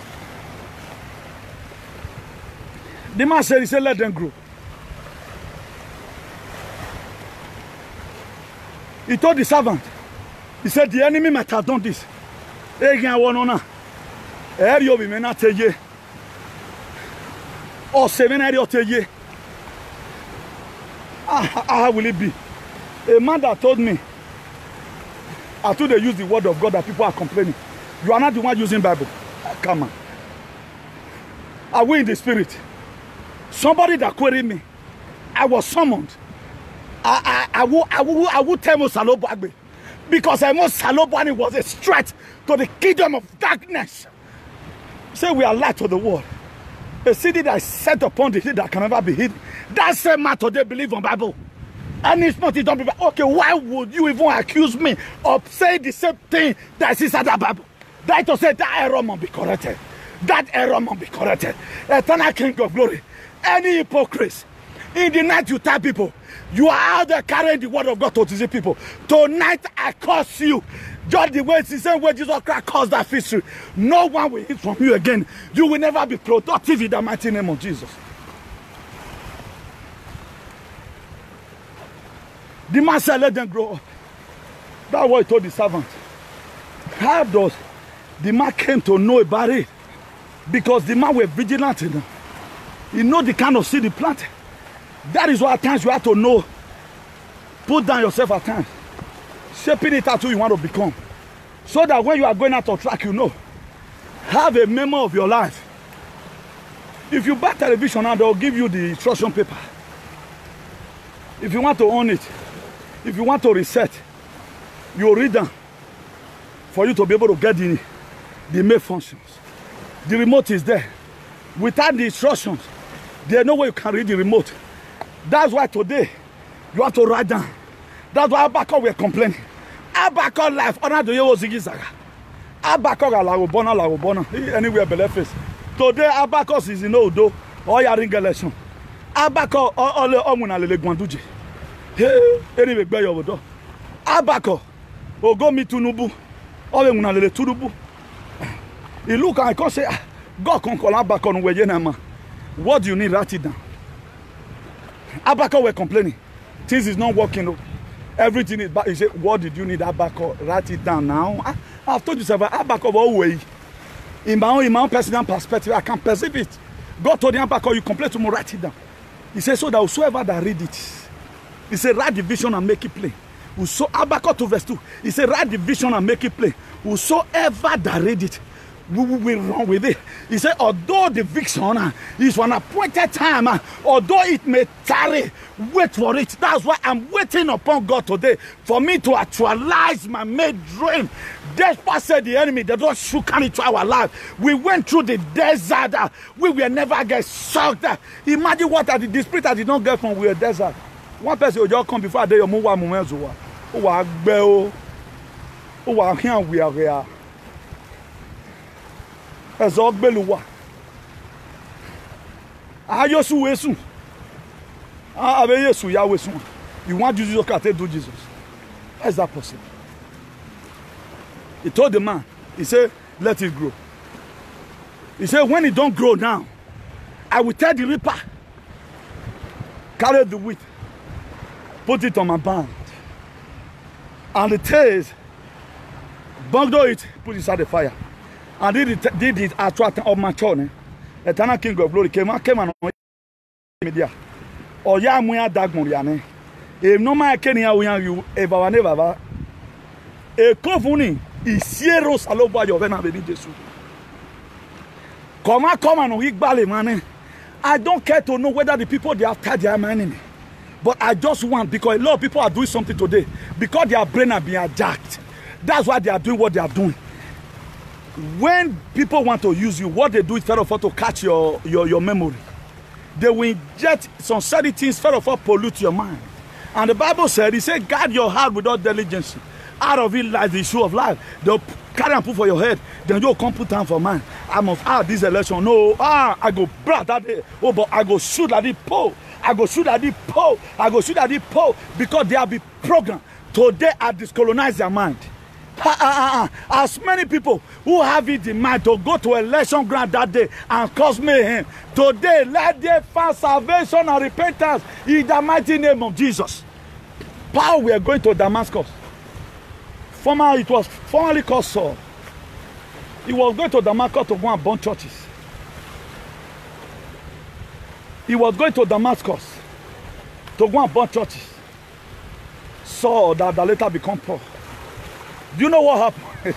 The man said, he said, let them grow. He told the servant, he said, the enemy might have done this. How will it be? A man that told me, after they use the word of God that people are complaining, you are not the one using Bible. Come on. Are we in the spirit? Somebody that queried me, I was summoned. I would tell Mo Salobagbe because Mo Salobani was a threat to the kingdom of darkness. Say we are light to the world. A city that is set upon the hill that can never be hidden. That same man today believe on Bible. And it's not, it don't be, okay, why would you even accuse me of saying the same thing that is inside the Bible? That to say that error must be corrected. That error must be corrected. Eternal King of Glory. Any hypocrite, in the night you tell people, you are out there carrying the word of God to deceive people. Tonight I curse you. Just the way it's the same way Jesus Christ caused that fishery. No one will eat from you again. You will never be productive in the mighty name of Jesus. The man said, let them grow up. That's what he told the servant. How does the man came to know about it? Because the man was vigilant enough. He know the kind of seed he planted. That is why at times you have to know. Put down yourself at times. Shaping it out who you want to become. So that when you are going out of track, you know. Have a memo of your life. If you buy television now, they'll give you the instruction paper. If you want to own it, if you want to reset, you read them for you to be able to get the main functions. The remote is there. Without the instructions, there's no way you can read the remote. That's why today you have to write down. That's why Abakor were complaining. Abakor life, honor the Yewo Zigizaga. Abakor Larubona, anywhere below face. Today Abakor is in Odo or Yaring election. Abakor all Omuna Lele Gwanduje. Anyway, by your door. Abakor, go meet Tunubu, all Muna Lele Tunubu. He look and I can say, God can call Abakor no way. What do you need? Write it down. Abakor were complaining. Things is not working. Everything is bad. He said, what did you need, Abakor? Write it down now. I've told you several Abakor all way. In my own personal perspective, I can perceive it. God told the Abakor, you complain to me, write it down. He said, so that whosoever that read it, he said, write the vision and make it plain. Abakor 2 verse 2. He said, write the vision and make it plain. Whosoever that read it, we will run with it. He said, although the vision is for an appointed time, although it may tarry, wait for it. That's why I'm waiting upon God today for me to actualize my made dream. Despite said the enemy, they don't shook into our life. We went through the desert. We will never get sucked. Imagine what the spirit I did not get from the desert. One person will just come before I do your move. We are. As all beluwa. Ayosu wesu. Abe Yesu ya wesu. You want Jesus to do Jesus? How is that possible? He told the man, he said, let it grow. He said, when it don't grow now, I will tell the reaper, carry the wheat, put it on my band. And the tails, bundle it, put it inside the fire. And did it at of my children. Eternal King of Glory came and media. Or ya muya dagmuriane. If no man can you ever never. A cofuni is zero saloba your vena baby Jesus. Come and weak bally man. I don't care to know whether the people they after they are my enemy. But I just want, because a lot of people are doing something today because their brain are being jacked. That's why they are doing what they are doing. When people want to use you, what they do is first of all to catch your memory. They will inject some certain things, first of all pollute your mind. And the Bible said, he said, guard your heart without diligence. Out of it lies the issue of life. They'll carry and put for your head. Then you'll come put down for mine. I must this election. No, I go brat that day. Oh, but I go shoot at the pole. I go shoot at the pole. I go shoot at the pole. Because they have been programmed. Today I discolonize their mind. As many people who have it in mind to go to election ground that day and cause mayhem, today let them find salvation and repentance in the mighty name of Jesus. Paul, we are going to Damascus. It was formerly called Saul. He was going to Damascus to go and burn churches. He was going to Damascus to go and burn churches. Saul that later become Paul. Do you know what happened?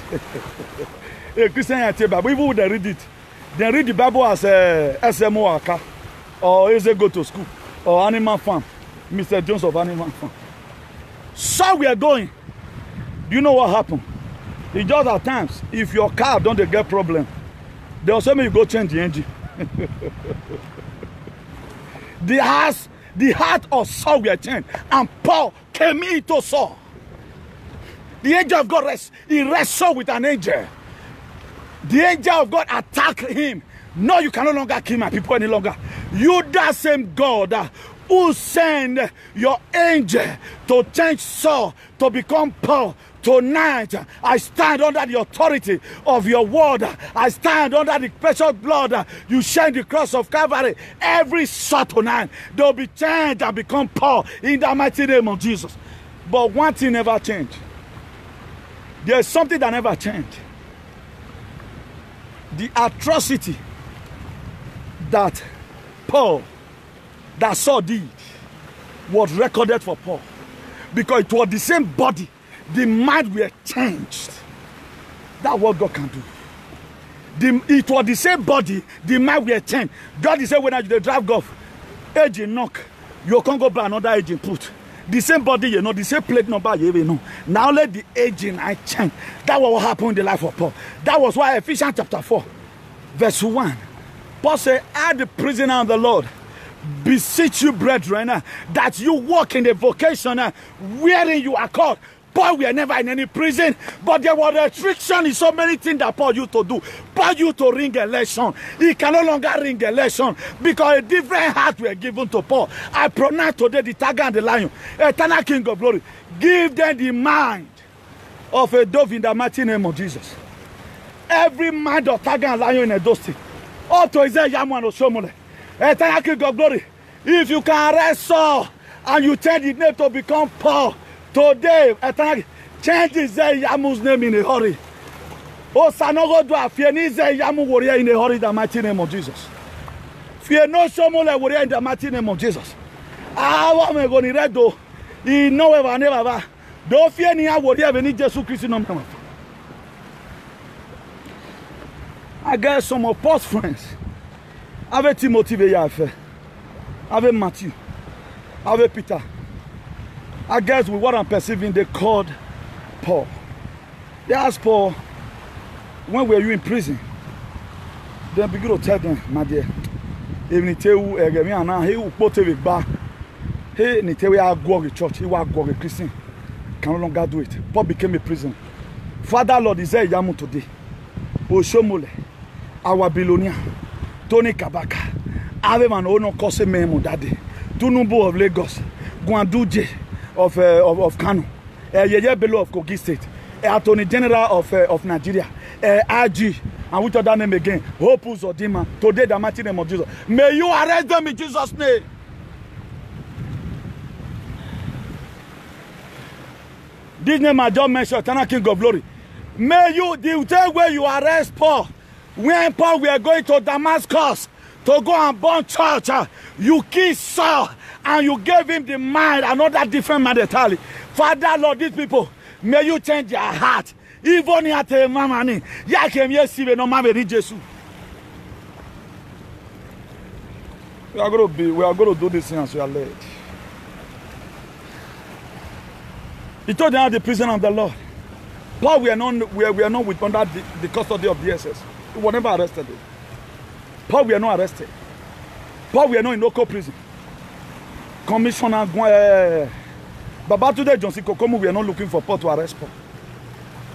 A Christian Bible, even when they read it, they read the Bible as SMO Aka, or Eze go to school, or Animal Farm, Mr. Jones of Animal Farm. So we are going. Do you know what happened? It's just at times, if your car don't get problem, they also make you go change the engine. The heart of Saul were changed, and Paul came into Saul. The angel of God wrestled with an angel. The angel of God attacked him. No, you can no longer kill my people any longer. You, that same God who sent your angel to change Saul to become Paul, tonight I stand under the authority of your word. I stand under the precious blood you shed the cross of Calvary. Every Saul tonight, they'll be changed and become Paul in the mighty name of Jesus. But one thing never changed. There's something that never changed. The atrocity that Saul did was recorded for Paul, because it was the same body, the mind were changed. That's what God can do. It was the same body, the mind were changed. God is saying, when you drive golf, agent knock, you can't go buy another agent put. The same body, you know, the same plate number, you know. Now let the agent I change. That was what happened in the life of Paul. That was why Ephesians chapter 4, verse 1. Paul said, "I, the prisoner of the Lord, beseech you, brethren, that you walk in the vocation wherein you are called." Paul were never in any prison, but there was restriction in so many things that Paul used to do. Paul used to ring election. He can no longer ring election because a different heart were given to Paul. I pronounce today the tiger and the lion, eternal King of glory. Give them the mind of a dove in the mighty name of Jesus. Every mind of tiger and lion in a dusty. Auto is a Yaman or Shomole. Eternal King of glory. If you can arrest Saul and you change his name to become Paul, today, change Yamu's name in a hurry. Oh, Sanogo do a fear Yamu warrior in a hurry in the mighty name of Jesus. Fear no Shomole warrior in the mighty name of Jesus. I want me going to read though. He know ever never. Don't fear any warrior when he just Christ no man. I got some of Paul's friends. I have Timothy Veyafe. I have Matthew. I have Peter. I guess with what I'm perceiving, they called Paul. They asked Paul, when were you in prison? Then begin to tell them, my dear, even if you he will put it back. He will go to church. He will go to Christian. Can no longer do it. Paul became a prisoner. Father Lord is there Yamu today. Oshomole, our billionaire, Tony Kabaka, Aveman Ono Kose Memo Daddy, Tunumbu of Lagos, Gwanduje of Kano, Yeye Bello of Kogi State, Attorney General of Nigeria, RG, and which other name again, Hope Uzodinma, today the mighty name of Jesus. May you arrest them in Jesus' name. This name I just mentioned, Eternal King of Glory. May you, the day where you arrest Paul, when Paul we are going to Damascus to go and burn church, you kiss Saul and you gave him the mind, another different mind entirely. Father, Lord, these people, may you change their heart. Even at a mamani, ya came yesterday, no man need Jesus. We are going to do this thing as we are led. He told them the prisoner of the Lord. Paul, we are not with under the custody of the SS. We were never arrested. Paul, we are not arrested. Paul, we are not in local prison. Commissioner Babatunde Johnson Kokomu, we are not looking for Paul to arrest Paul.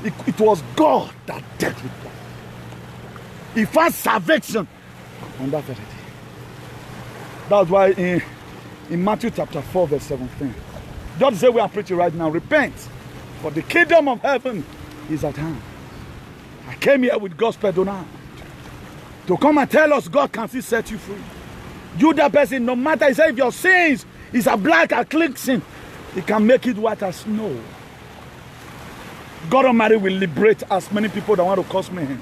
It was God that dealt with Paul. He found salvation on that very day. That's why in Matthew chapter 4, verse 17, God said we are preaching right now, repent, for the kingdom of heaven is at hand. I came here with gospel tonight to come and tell us God can still set you free. You, that person, no matter if your sins is a black or clean sin, He can make it white as snow. God Almighty will liberate as many people that want to cause mayhem.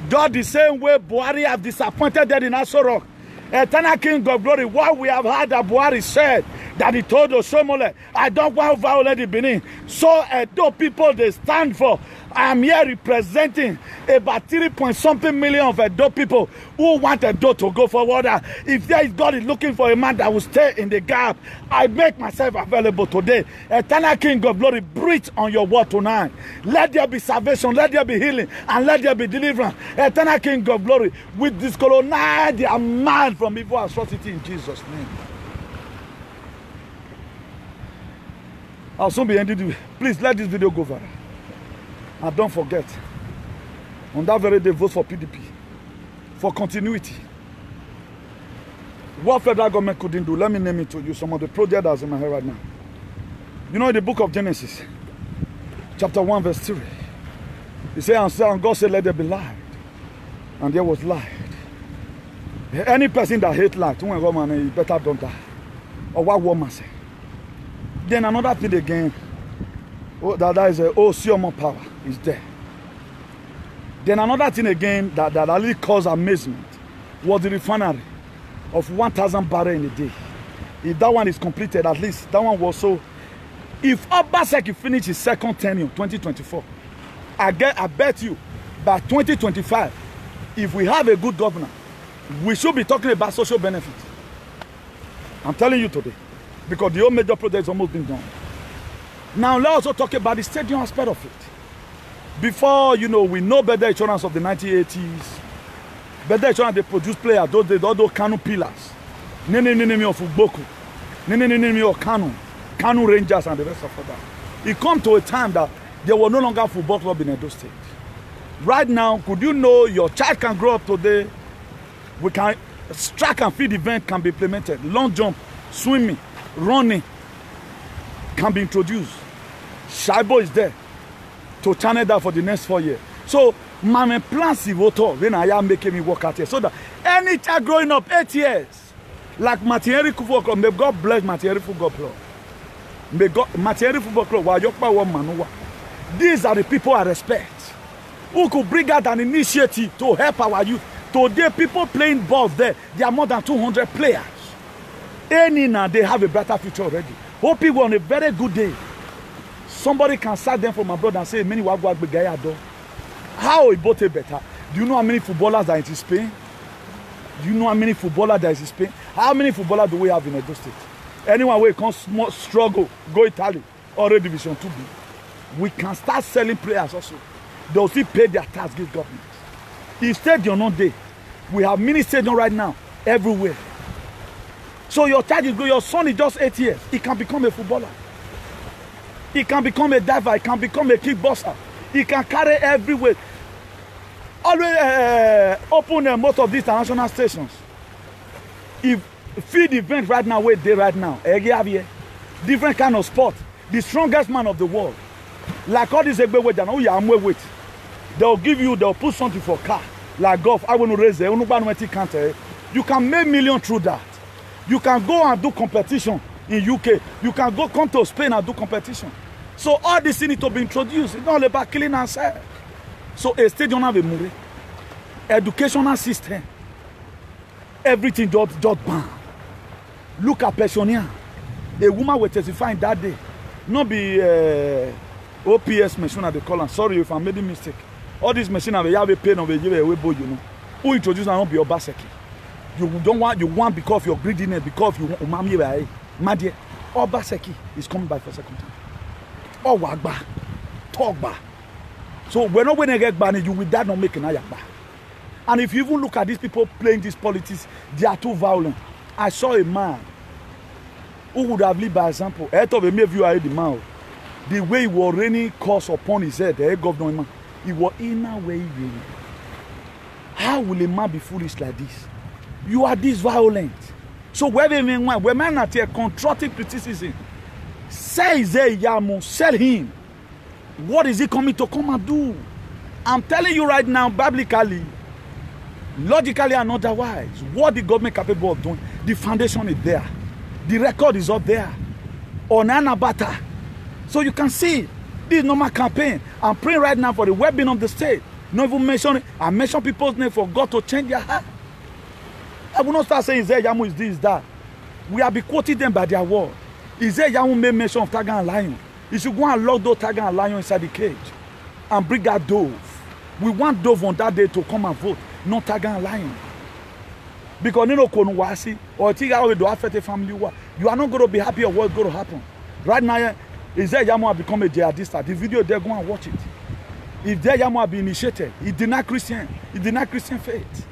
God, the same way Buhari have disappointed them in Aso Rock. Eternal King of Glory, what we have heard that Buhari said, that he told Osomole, I don't want to violate the Benin. So those people they stand for, I am here representing about 3-point-something million of adult people who want adult to go forward. If there is God is looking for a man that will stay in the gap, I make myself available today. Eternal King of Glory, breathe on your word tonight. Let there be salvation, let there be healing, and let there be deliverance. Eternal King of Glory, with this colonize their mind from evil atrocity in Jesus' name. I'll soon be ending the. Please let this video go viral. And don't forget, on that very day, vote for PDP. For continuity. What federal government couldn't do, let me name it to you, some of the projects that's in my head right now. You know, in the book of Genesis, chapter 1, verse 3, it says, and God said, let there be light. And there was light. Any person that hates light, you better don't die. Or what woman say? Then another thing again, that is Siomo power is there. Then another thing again that really caused amazement was the refinery of 1,000 barrels in a day. If that one is completed, at least that one was so. If Obaseki finish his second tenure, 2024, I bet you by 2025, if we have a good governor, we should be talking about social benefit. I'm telling you today. Because the whole major project is almost been done. Now let's also talk about the stadium aspect of it. Before, you know, we know better insurance of the 1980s. Better insurance, they produce players, those days, all those Kanu pillars. Nene of Ugboku. Nene of Kanu Rangers and the rest of that. It come to a time that there was no longer football club in Edo State. Right now, could you know your child can grow up today? We can, track and field event can be implemented. Long jump, swimming, running can be introduced. Shaibo is there to channel that for the next 4 years. So, my plan is when I am making me work out here. So that any child growing up 8 years, like Matieri Football Club, may God bless Matieri Football Club. May God, Matieri Football Club, these are the people I respect, who could bring out an initiative to help our youth. Today, people playing ball there, there are more than 200 players. Any now, they have a better future already. Hope people on a very good day, somebody can start them from abroad and say, many wagwag begayado. How about it better? Do you know how many footballers are in Spain? Do you know how many footballers there is in Spain? How many footballers do we have in Edo State? Anyone where can struggle, go Italy, or Division 2B. We can start selling players also. They'll still pay their tax, give government. If stadium not there, we have mini stadium right now, everywhere. So your child is good, your son is just 8 years. He can become a footballer. He can become a diver, he can become a kickboxer. He can carry everywhere. Always open most of these international stations. If field event right now, where they right now, different kind of sport. The strongest man of the world. Like all these weight. They'll give you, they'll put something for car. Like golf, I want to raise it. You can make millions through that. You can go and do competition in UK. You can go come to Spain and do competition. So all this need to be introduced. It's not all about killing ourselves. So a stadium have a movie, educational system, everything just bam. Look at pensioner. A woman will testify in that day. Not be OPS machine at the call. Sorry if I made a mistake. All these machines have a pain of a year away, you know. Who introduce and not be Obaseki. You don't want, you want because of your greediness, because you want umami by Madie. Obaseki is coming by for a second time. Oh, wagba, talkba. So we're not going to get banned, you will that not make an ayakba. And if you even look at these people playing this politics, they are too violent. I saw a man who would have lived by example. I thought maybe you are the man. The way he was raining curse upon his head, the governor man, he was in a way. How will a man be foolish like this? You are this violent. So when man at here constructive criticism, say Yamu, sell him. What is he coming to come and do? I'm telling you right now, biblically, logically and otherwise, what the government capable of doing, the foundation is there. The record is up there. On Anabata. So you can see this normal campaign. I'm praying right now for the well-being of the state. Not even mention it. I mention people's name for God to change their heart. I will not start saying Yamu is this, that. We have been quoting them by their word. Yamu made mention of tiger and lion. You should go and lock those tiger and lion inside the cage and bring that dove. We want Dove on that day to come and vote, not Tagan lying. Because you know, Konuwasi or Tiga will do affect a family. You are not going to be happy of what's going to happen. Right now, Isaiah Yamu have become a jihadist. The video there, go and watch it. If there Yamu have been initiated, he denied Christian faith.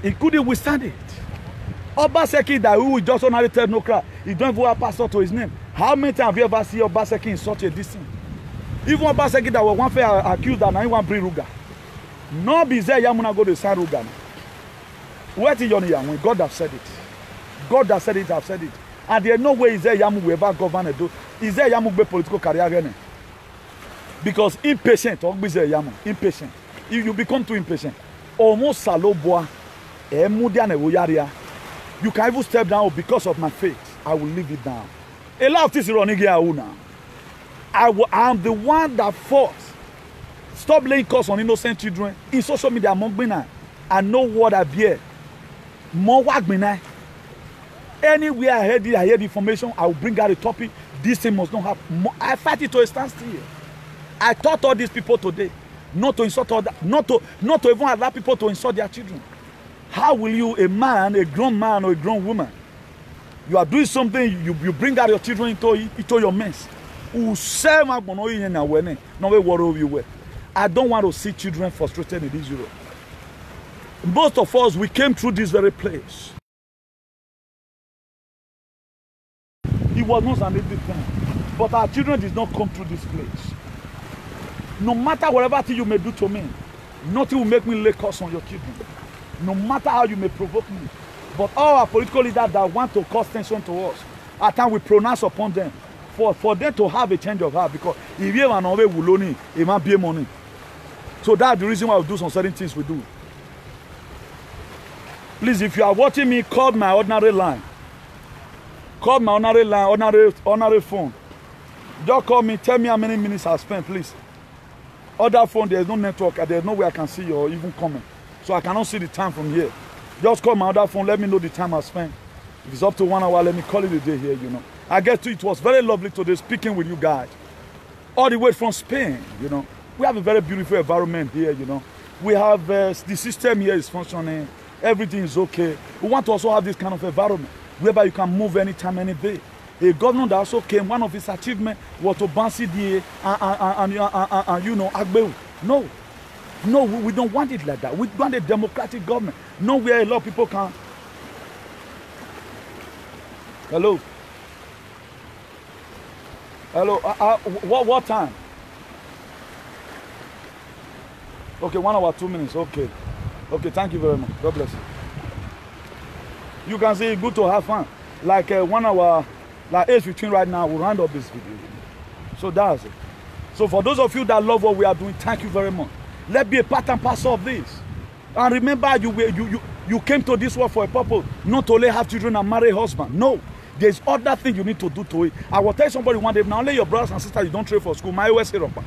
He couldn't withstand it. Obaseki that who just only tell no crowd, he don't even have pastor to his name. How many times have you ever seen Obaseki in such a distance? Even Obaseki that was one fair accused that now he want bring Ruga. No be there Yamu go to sign Ruga. Where is Yoni when God has said it? God has said it, I've said it. And there's no way Isaiah Yamu will ever govern a do. Isaiah Yamu be political career again. Because impatient, or Isaiah Yamu, impatient. If you become too impatient, almost saloboa, you can even step down because of my faith. I will leave it down. A lot of things are running here now. I am the one that fought. Stop laying curse on innocent children in social media among me now. I know what I bear. More work me now. Anywhere I hear the information, I will bring out a topic. This thing must not happen. I fight it to a standstill. I taught all these people today not to insult other, not to even allow people to insult their children. How will you, a man, a grown man or a grown woman, you are doing something, you bring out your children into your mess. I don't want to see children frustrated in this Europe. Most of us, we came through this very place. It was not an easy thing. But our children did not come through this place. No matter whatever thing you may do to me, nothing will make me lay curse on your children. No matter how you may provoke me. But all our political leaders that want to cause tension to us, at times we pronounce upon them for them to have a change of heart. Because if you have a wuloni, it might be money. So that's the reason why we do some certain things we do. Please, if you are watching me, call my ordinary line. Call my ordinary line, ordinary phone. Just call me, tell me how many minutes I spent, please. Other phone, there's no network, there's no way I can see you or even comment. So I cannot see the time from here. Just call my other phone, let me know the time I spent. If it's up to 1 hour, let me call it a day here, you know. I get to it was very lovely today speaking with you guys. All the way from Spain, you know. We have a very beautiful environment here, you know. We have, the system here is functioning. Everything is okay. We want to also have this kind of environment whereby you can move anytime, any day. A governor that also came, one of his achievements was to ban CDA and you know, Agbewu. No. No, we don't want it like that. We want a democratic government. Nowhere a lot of people can. Hello? Hello? What time? Okay, 1 hour, 2 minutes. Okay. Okay, thank you very much. God bless you. You can see it's good to have fun. Like 1 hour, like 8:15 right now, we'll round up this video. So that's it. So for those of you that love what we are doing, thank you very much. Let's be a part and parcel of this. And remember, you came to this world for a purpose, not to only have children and marry a husband. No. There's other things you need to do to it. I will tell somebody one day, now only your brothers and sisters, you don't trade for school. My OS Europe.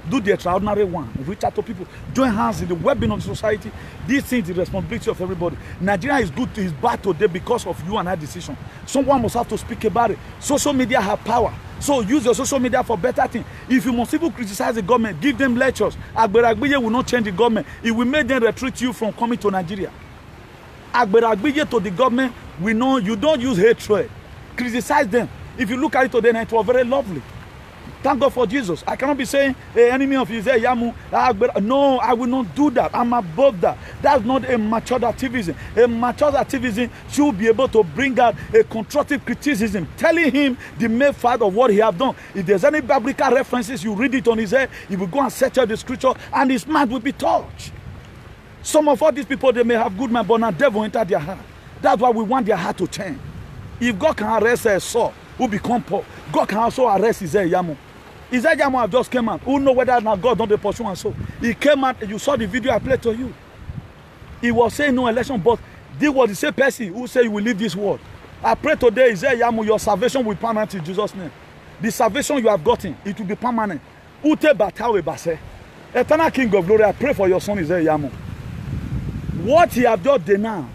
Do the extraordinary one. Reach out to people. Join hands in the well-being of the society. This thing is the responsibility of everybody. Nigeria is good, is bad today because of you and our decision. Someone must have to speak about it. Social media have power. So use your social media for better things. If you must even criticize the government, give them lectures. Agberagbiye will not change the government. It will make them retreat you from coming to Nigeria. Agberagbiye to the government, we know you don't use hatred. Criticize them. If you look at it today, it was very lovely. Thank God for Jesus. I cannot be saying, hey, enemy of Isaiah Yamu. No, I will not do that. I'm above that. That's not a mature activism. A mature activism should be able to bring out a constructive criticism, telling him the main fact of what he has done. If there's any biblical references, you read it on his head, he will go and search out the scripture, and his mind will be touched. Some of all these people, they may have good mind, but now devil enter their heart. That's why we want their heart to change. If God can arrest Saul, who become poor, God can also arrest Isaiah Yamu. Isaiah Yamu have just came out. Who know whether now God don't pursue and so? He came out, you saw the video I played to you. He was saying no election, but this was the same person who said you will leave this world. I pray today, Isaiah Yamu, your salvation will be permanent in Jesus' name. The salvation you have gotten, it will be permanent. Ute Batawe Base. Eternal King of Glory, I pray for your son Isaiah Yamu. What he have just denounced,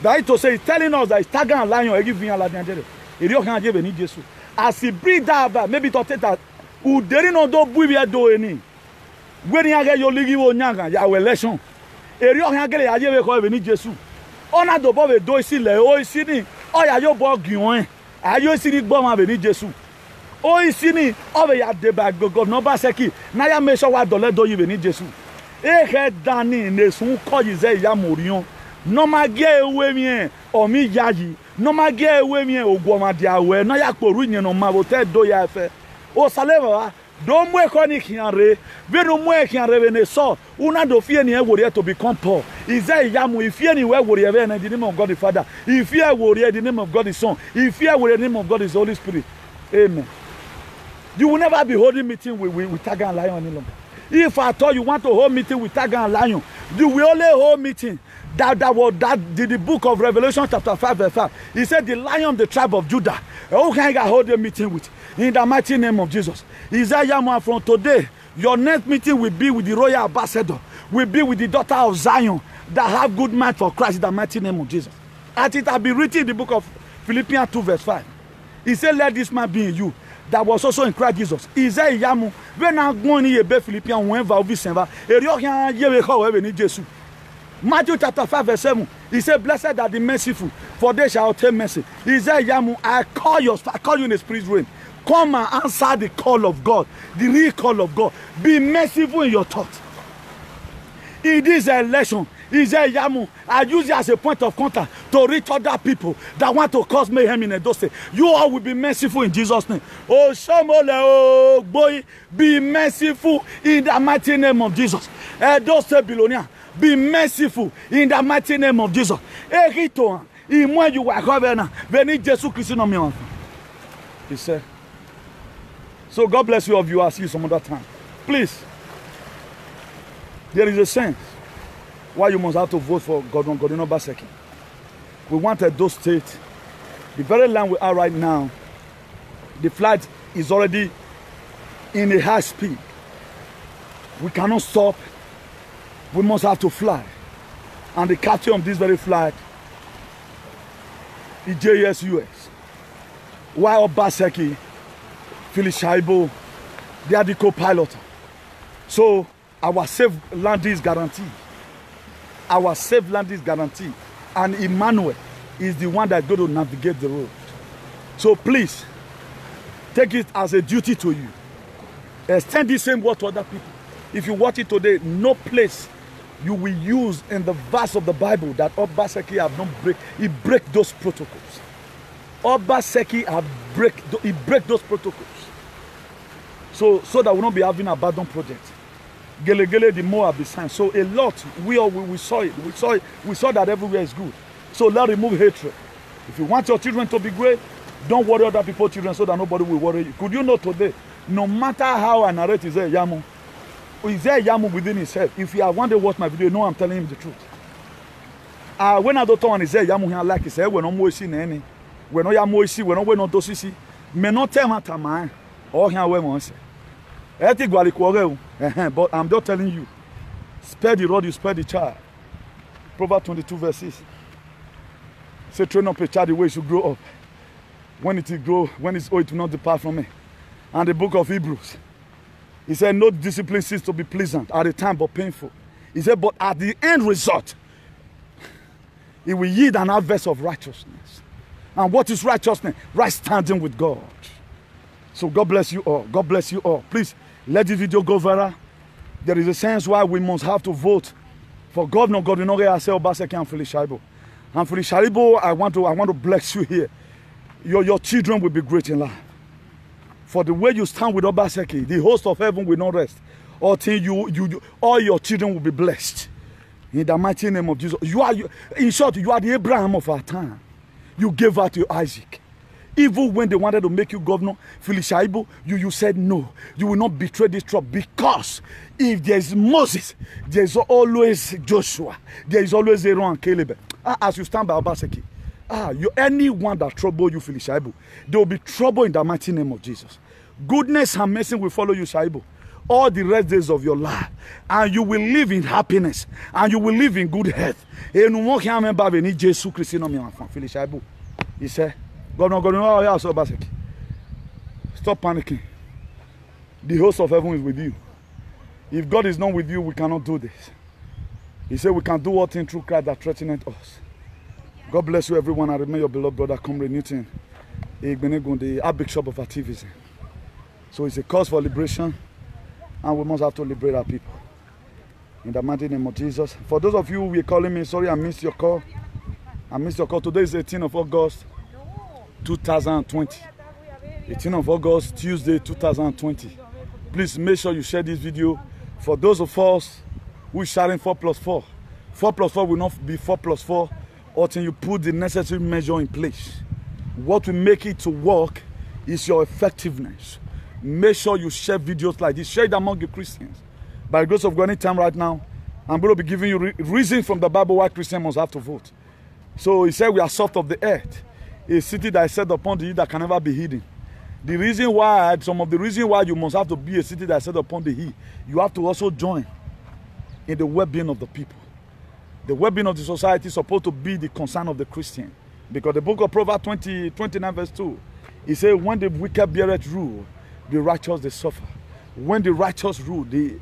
that to say, he's telling us that he's tagging a lion and giving a lion. As he breathed out, maybe to take that, who didn't know do we are doing. When you get your ligi wo nyanga ya election. Eri o hangele ya yewe ko be ni Jesu. Ona do bo be do isi le o isi ni o ya yo bo giwon. Ayo isi ni gbo ma be ni Jesu. O isi ni o be ya de ba God no ba seki. Na ya me so wa dole do yi be ni Jesu. E he dani ne sun ko yi ze ya morion. No ma ge ewe mi o mi yayi. No ma ge ewe mi ogwo ma dia we na ya poru yin no ma bo te do ya fe. O saleva do mwe ko ni kianre be no mwe kianre be ne so una do fie ni e wori to become poor ize yamu ifie ni we wori e be na the name of God the Father ifie wori the name of God the Son ifie wori the name of God the Holy Spirit. Amen. You will never be holding meeting with Tiger and Lion any longer. If at all you want to hold meeting with Tiger and Lion, you will only hold meeting the book of Revelation chapter 5 verse 5. He said the Lion of the tribe of Judah. Who can I hold a meeting with? In the mighty name of Jesus. Isaiah, from today, your next meeting will be with the royal ambassador, will be with the daughter of Zion that have good mind for Christ in the mighty name of Jesus. As it has been written in the book of Philippians 2 verse 5. He said, let this man be in you that was also in Christ Jesus. Isaiah, when I'm going to be Philippians, whenever we send, Matthew chapter 5 verse 7. He said, blessed are the merciful, for they shall obtain mercy. He said, I call you in the spirit realm. Come and answer the call of God, the real call of God. Be merciful in your thoughts. In this election, he said, I use it as a point of contact to reach other people that want to cause mayhem in Edo State. You all will be merciful in Jesus' name. Oh, Shomole, oh, boy, be merciful in the mighty name of Jesus. Edo State Bilonia, be merciful in the mighty name of Jesus. Erito, when you are governor, veni Jesu Christ no me. He said. So God bless you all of you. I'll see you some other time. Please, there is a sense why you must have to vote for Godwin Obaseki. We wanted those states. The very land we are right now, the flight is already in a high speed. We cannot stop. We must have to fly. And the captain of this very flight is JSUS. Why Obaseki, Philip Shaibu, they are the co-pilot. So our safe landing is guaranteed. Our safe landing is guaranteed. And Emmanuel is the one that's going to navigate the road. So please, take it as a duty to you. Extend the same word to other people. If you watch it today, no place you will use in the verse of the Bible that Obaseki have not break. He break those protocols. Obaseki have break those protocols. So that we will not be having a abandoned project. Gele the Moab is signed. So a lot, we saw it. We saw that everywhere is good. So let's remove hatred. If you want your children to be great, don't worry other people's children so that nobody will worry you. Could you know today, no matter how I narrate Isaiah Yamu within himself, if you have one day watched my video, you know I'm telling him the truth. When I don't talk on Isaiah Yamu here, like he said, we're not more see any. We're not more see, we're not dosisi. May not tell my time, or here we want to say. But I'm just telling you, spare the rod, you spare the child. Proverbs 22 verses. Say, train up a child the way he should grow up. When it will grow, when it's old, it will not depart from me. And the book of Hebrews, he said, no discipline seems to be pleasant at the time, but painful. He said, but at the end result, it will yield an harvest of righteousness. And what is righteousness? Right standing with God. So God bless you all. God bless you all. Please, let this video go viral. There is a sense why we must have to vote for Governor Obaseki and Philip Shaibu. And Philip Shaibu, I want to bless you here. Your children will be great in life. For the way you stand with Obaseki, the host of heaven will not rest. Until all your children will be blessed. In the mighty name of Jesus. In short, you are the Abraham of our time. You gave out to Isaac. Even when they wanted to make you governor, Philip Shaibu, you said no. You will not betray this trouble, because if there is Moses, there is always Joshua. There is always Aaron and Caleb. As you stand by Obaseki, anyone that trouble you, Philip Shaibu, there will be trouble in the mighty name of Jesus. Goodness and mercy will follow you, Shaibu, all the rest days of your life, and you will live in happiness, and you will live in good health. He said, Governor, stop panicking. The host of heaven is with you. If God is not with you, we cannot do this. He said we can do all things through Christ that threateneth us. God bless you, everyone. I remain your beloved brother, Comrade Newton, the Archbishop of activism. So it's a cause for liberation, and we must have to liberate our people. In the mighty name of Jesus. For those of you who are calling me, sorry I missed your call. I missed your call. Today is 18th of August, 2020. 18th of August, Tuesday, 2020. Please make sure you share this video. For those of us who are sharing 4+4, 4+4 will not be 4+4 until you put the necessary measure in place. What will make it to work is your effectiveness. Make sure you share videos like this. Share it among the Christians. By the grace of God, anytime right now, I'm going to be giving you reasons from the Bible why Christians must have to vote. So he said we are salt of the earth, a city that is set upon the hill that can never be hidden. The reason why, some of the reasons why you must have to be a city that is set upon the hill, you have to also join in the well-being of the people. The well-being of the society is supposed to be the concern of the Christian. Because the book of Proverbs 29 verse 2, it says, when the wicked beareth rule, the righteous they suffer. When the righteous rule, the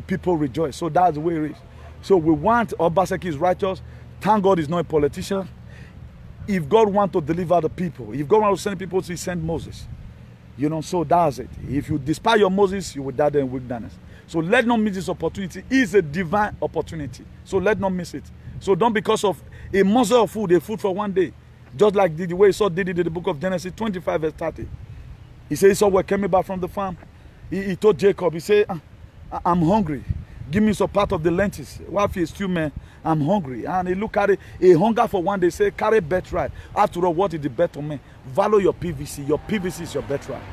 people rejoice. So that's the way it is. So we want Obaseki is righteous. Thank God he's not a politician. If God wants to deliver the people, if God wants to send people, he sent Moses. You know, so that's it. If you despise your Moses, you will die in wilderness. So let not miss this opportunity. It's a divine opportunity. So let not miss it. So don't, because of a morsel of food, a food for one day. Just like the way Esau did it in the book of Genesis 25 verse 30. He said Esau came back from the farm. He told Jacob, he said, I'm hungry. Give me some part of the lentils. While he is still, man, I'm hungry. And he look at it, a hunger for one day, say, carry birthright. After all, what is the bet on me? Value your PVC. Your PVC is your birthright.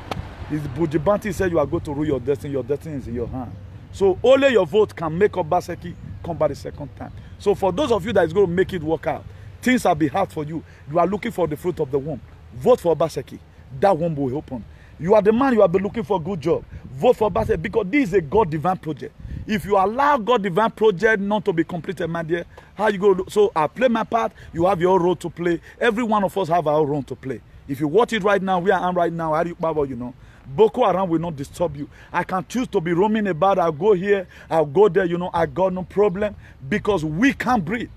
Bujibanti said you are going to rule your destiny is in your hand. So only your vote can make Obaseki come back the second time. So for those of you that is going to make it work out, things will be hard for you. You are looking for the fruit of the womb. Vote for Obaseki. That womb will open. You are the man, you have been looking for a good job. Vote for Obaseki, because this is a God divine project. If you allow God divine project not to be completed, my dear, how you go? So I play my part, you have your role to play. Every one of us have our role to play. If you watch it right now, where I am right now, you know, Boko Haram will not disturb you. I can choose to be roaming about. I'll go here, I'll go there, you know, I got no problem, because we can't breathe.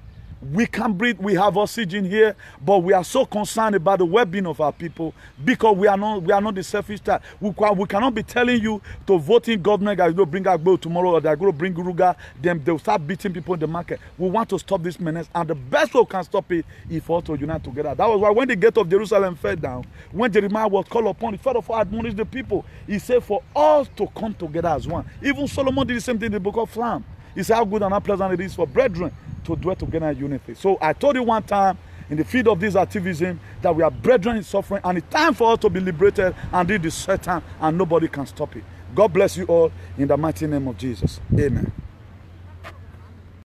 We can't breathe. We have oxygen here, but we are so concerned about the well-being of our people, because we are not the selfish type. We cannot be telling you to vote in government that will bring Agbo tomorrow, or they're going to bring Guruga, then they'll start beating people in the market. We want to stop this menace, and the best way we can stop it is for us to unite together. That was why when the gate of Jerusalem fell down, when Jeremiah was called upon, he first of all admonished the people. He said for us to come together as one. Even Solomon did the same thing in the book of Psalms. He said how good and how pleasant it is for brethren to dwell together in unity. So I told you one time in the field of this activism that we are brethren in suffering, and it's time for us to be liberated and do the Satan, and nobody can stop it. God bless you all in the mighty name of Jesus. Amen.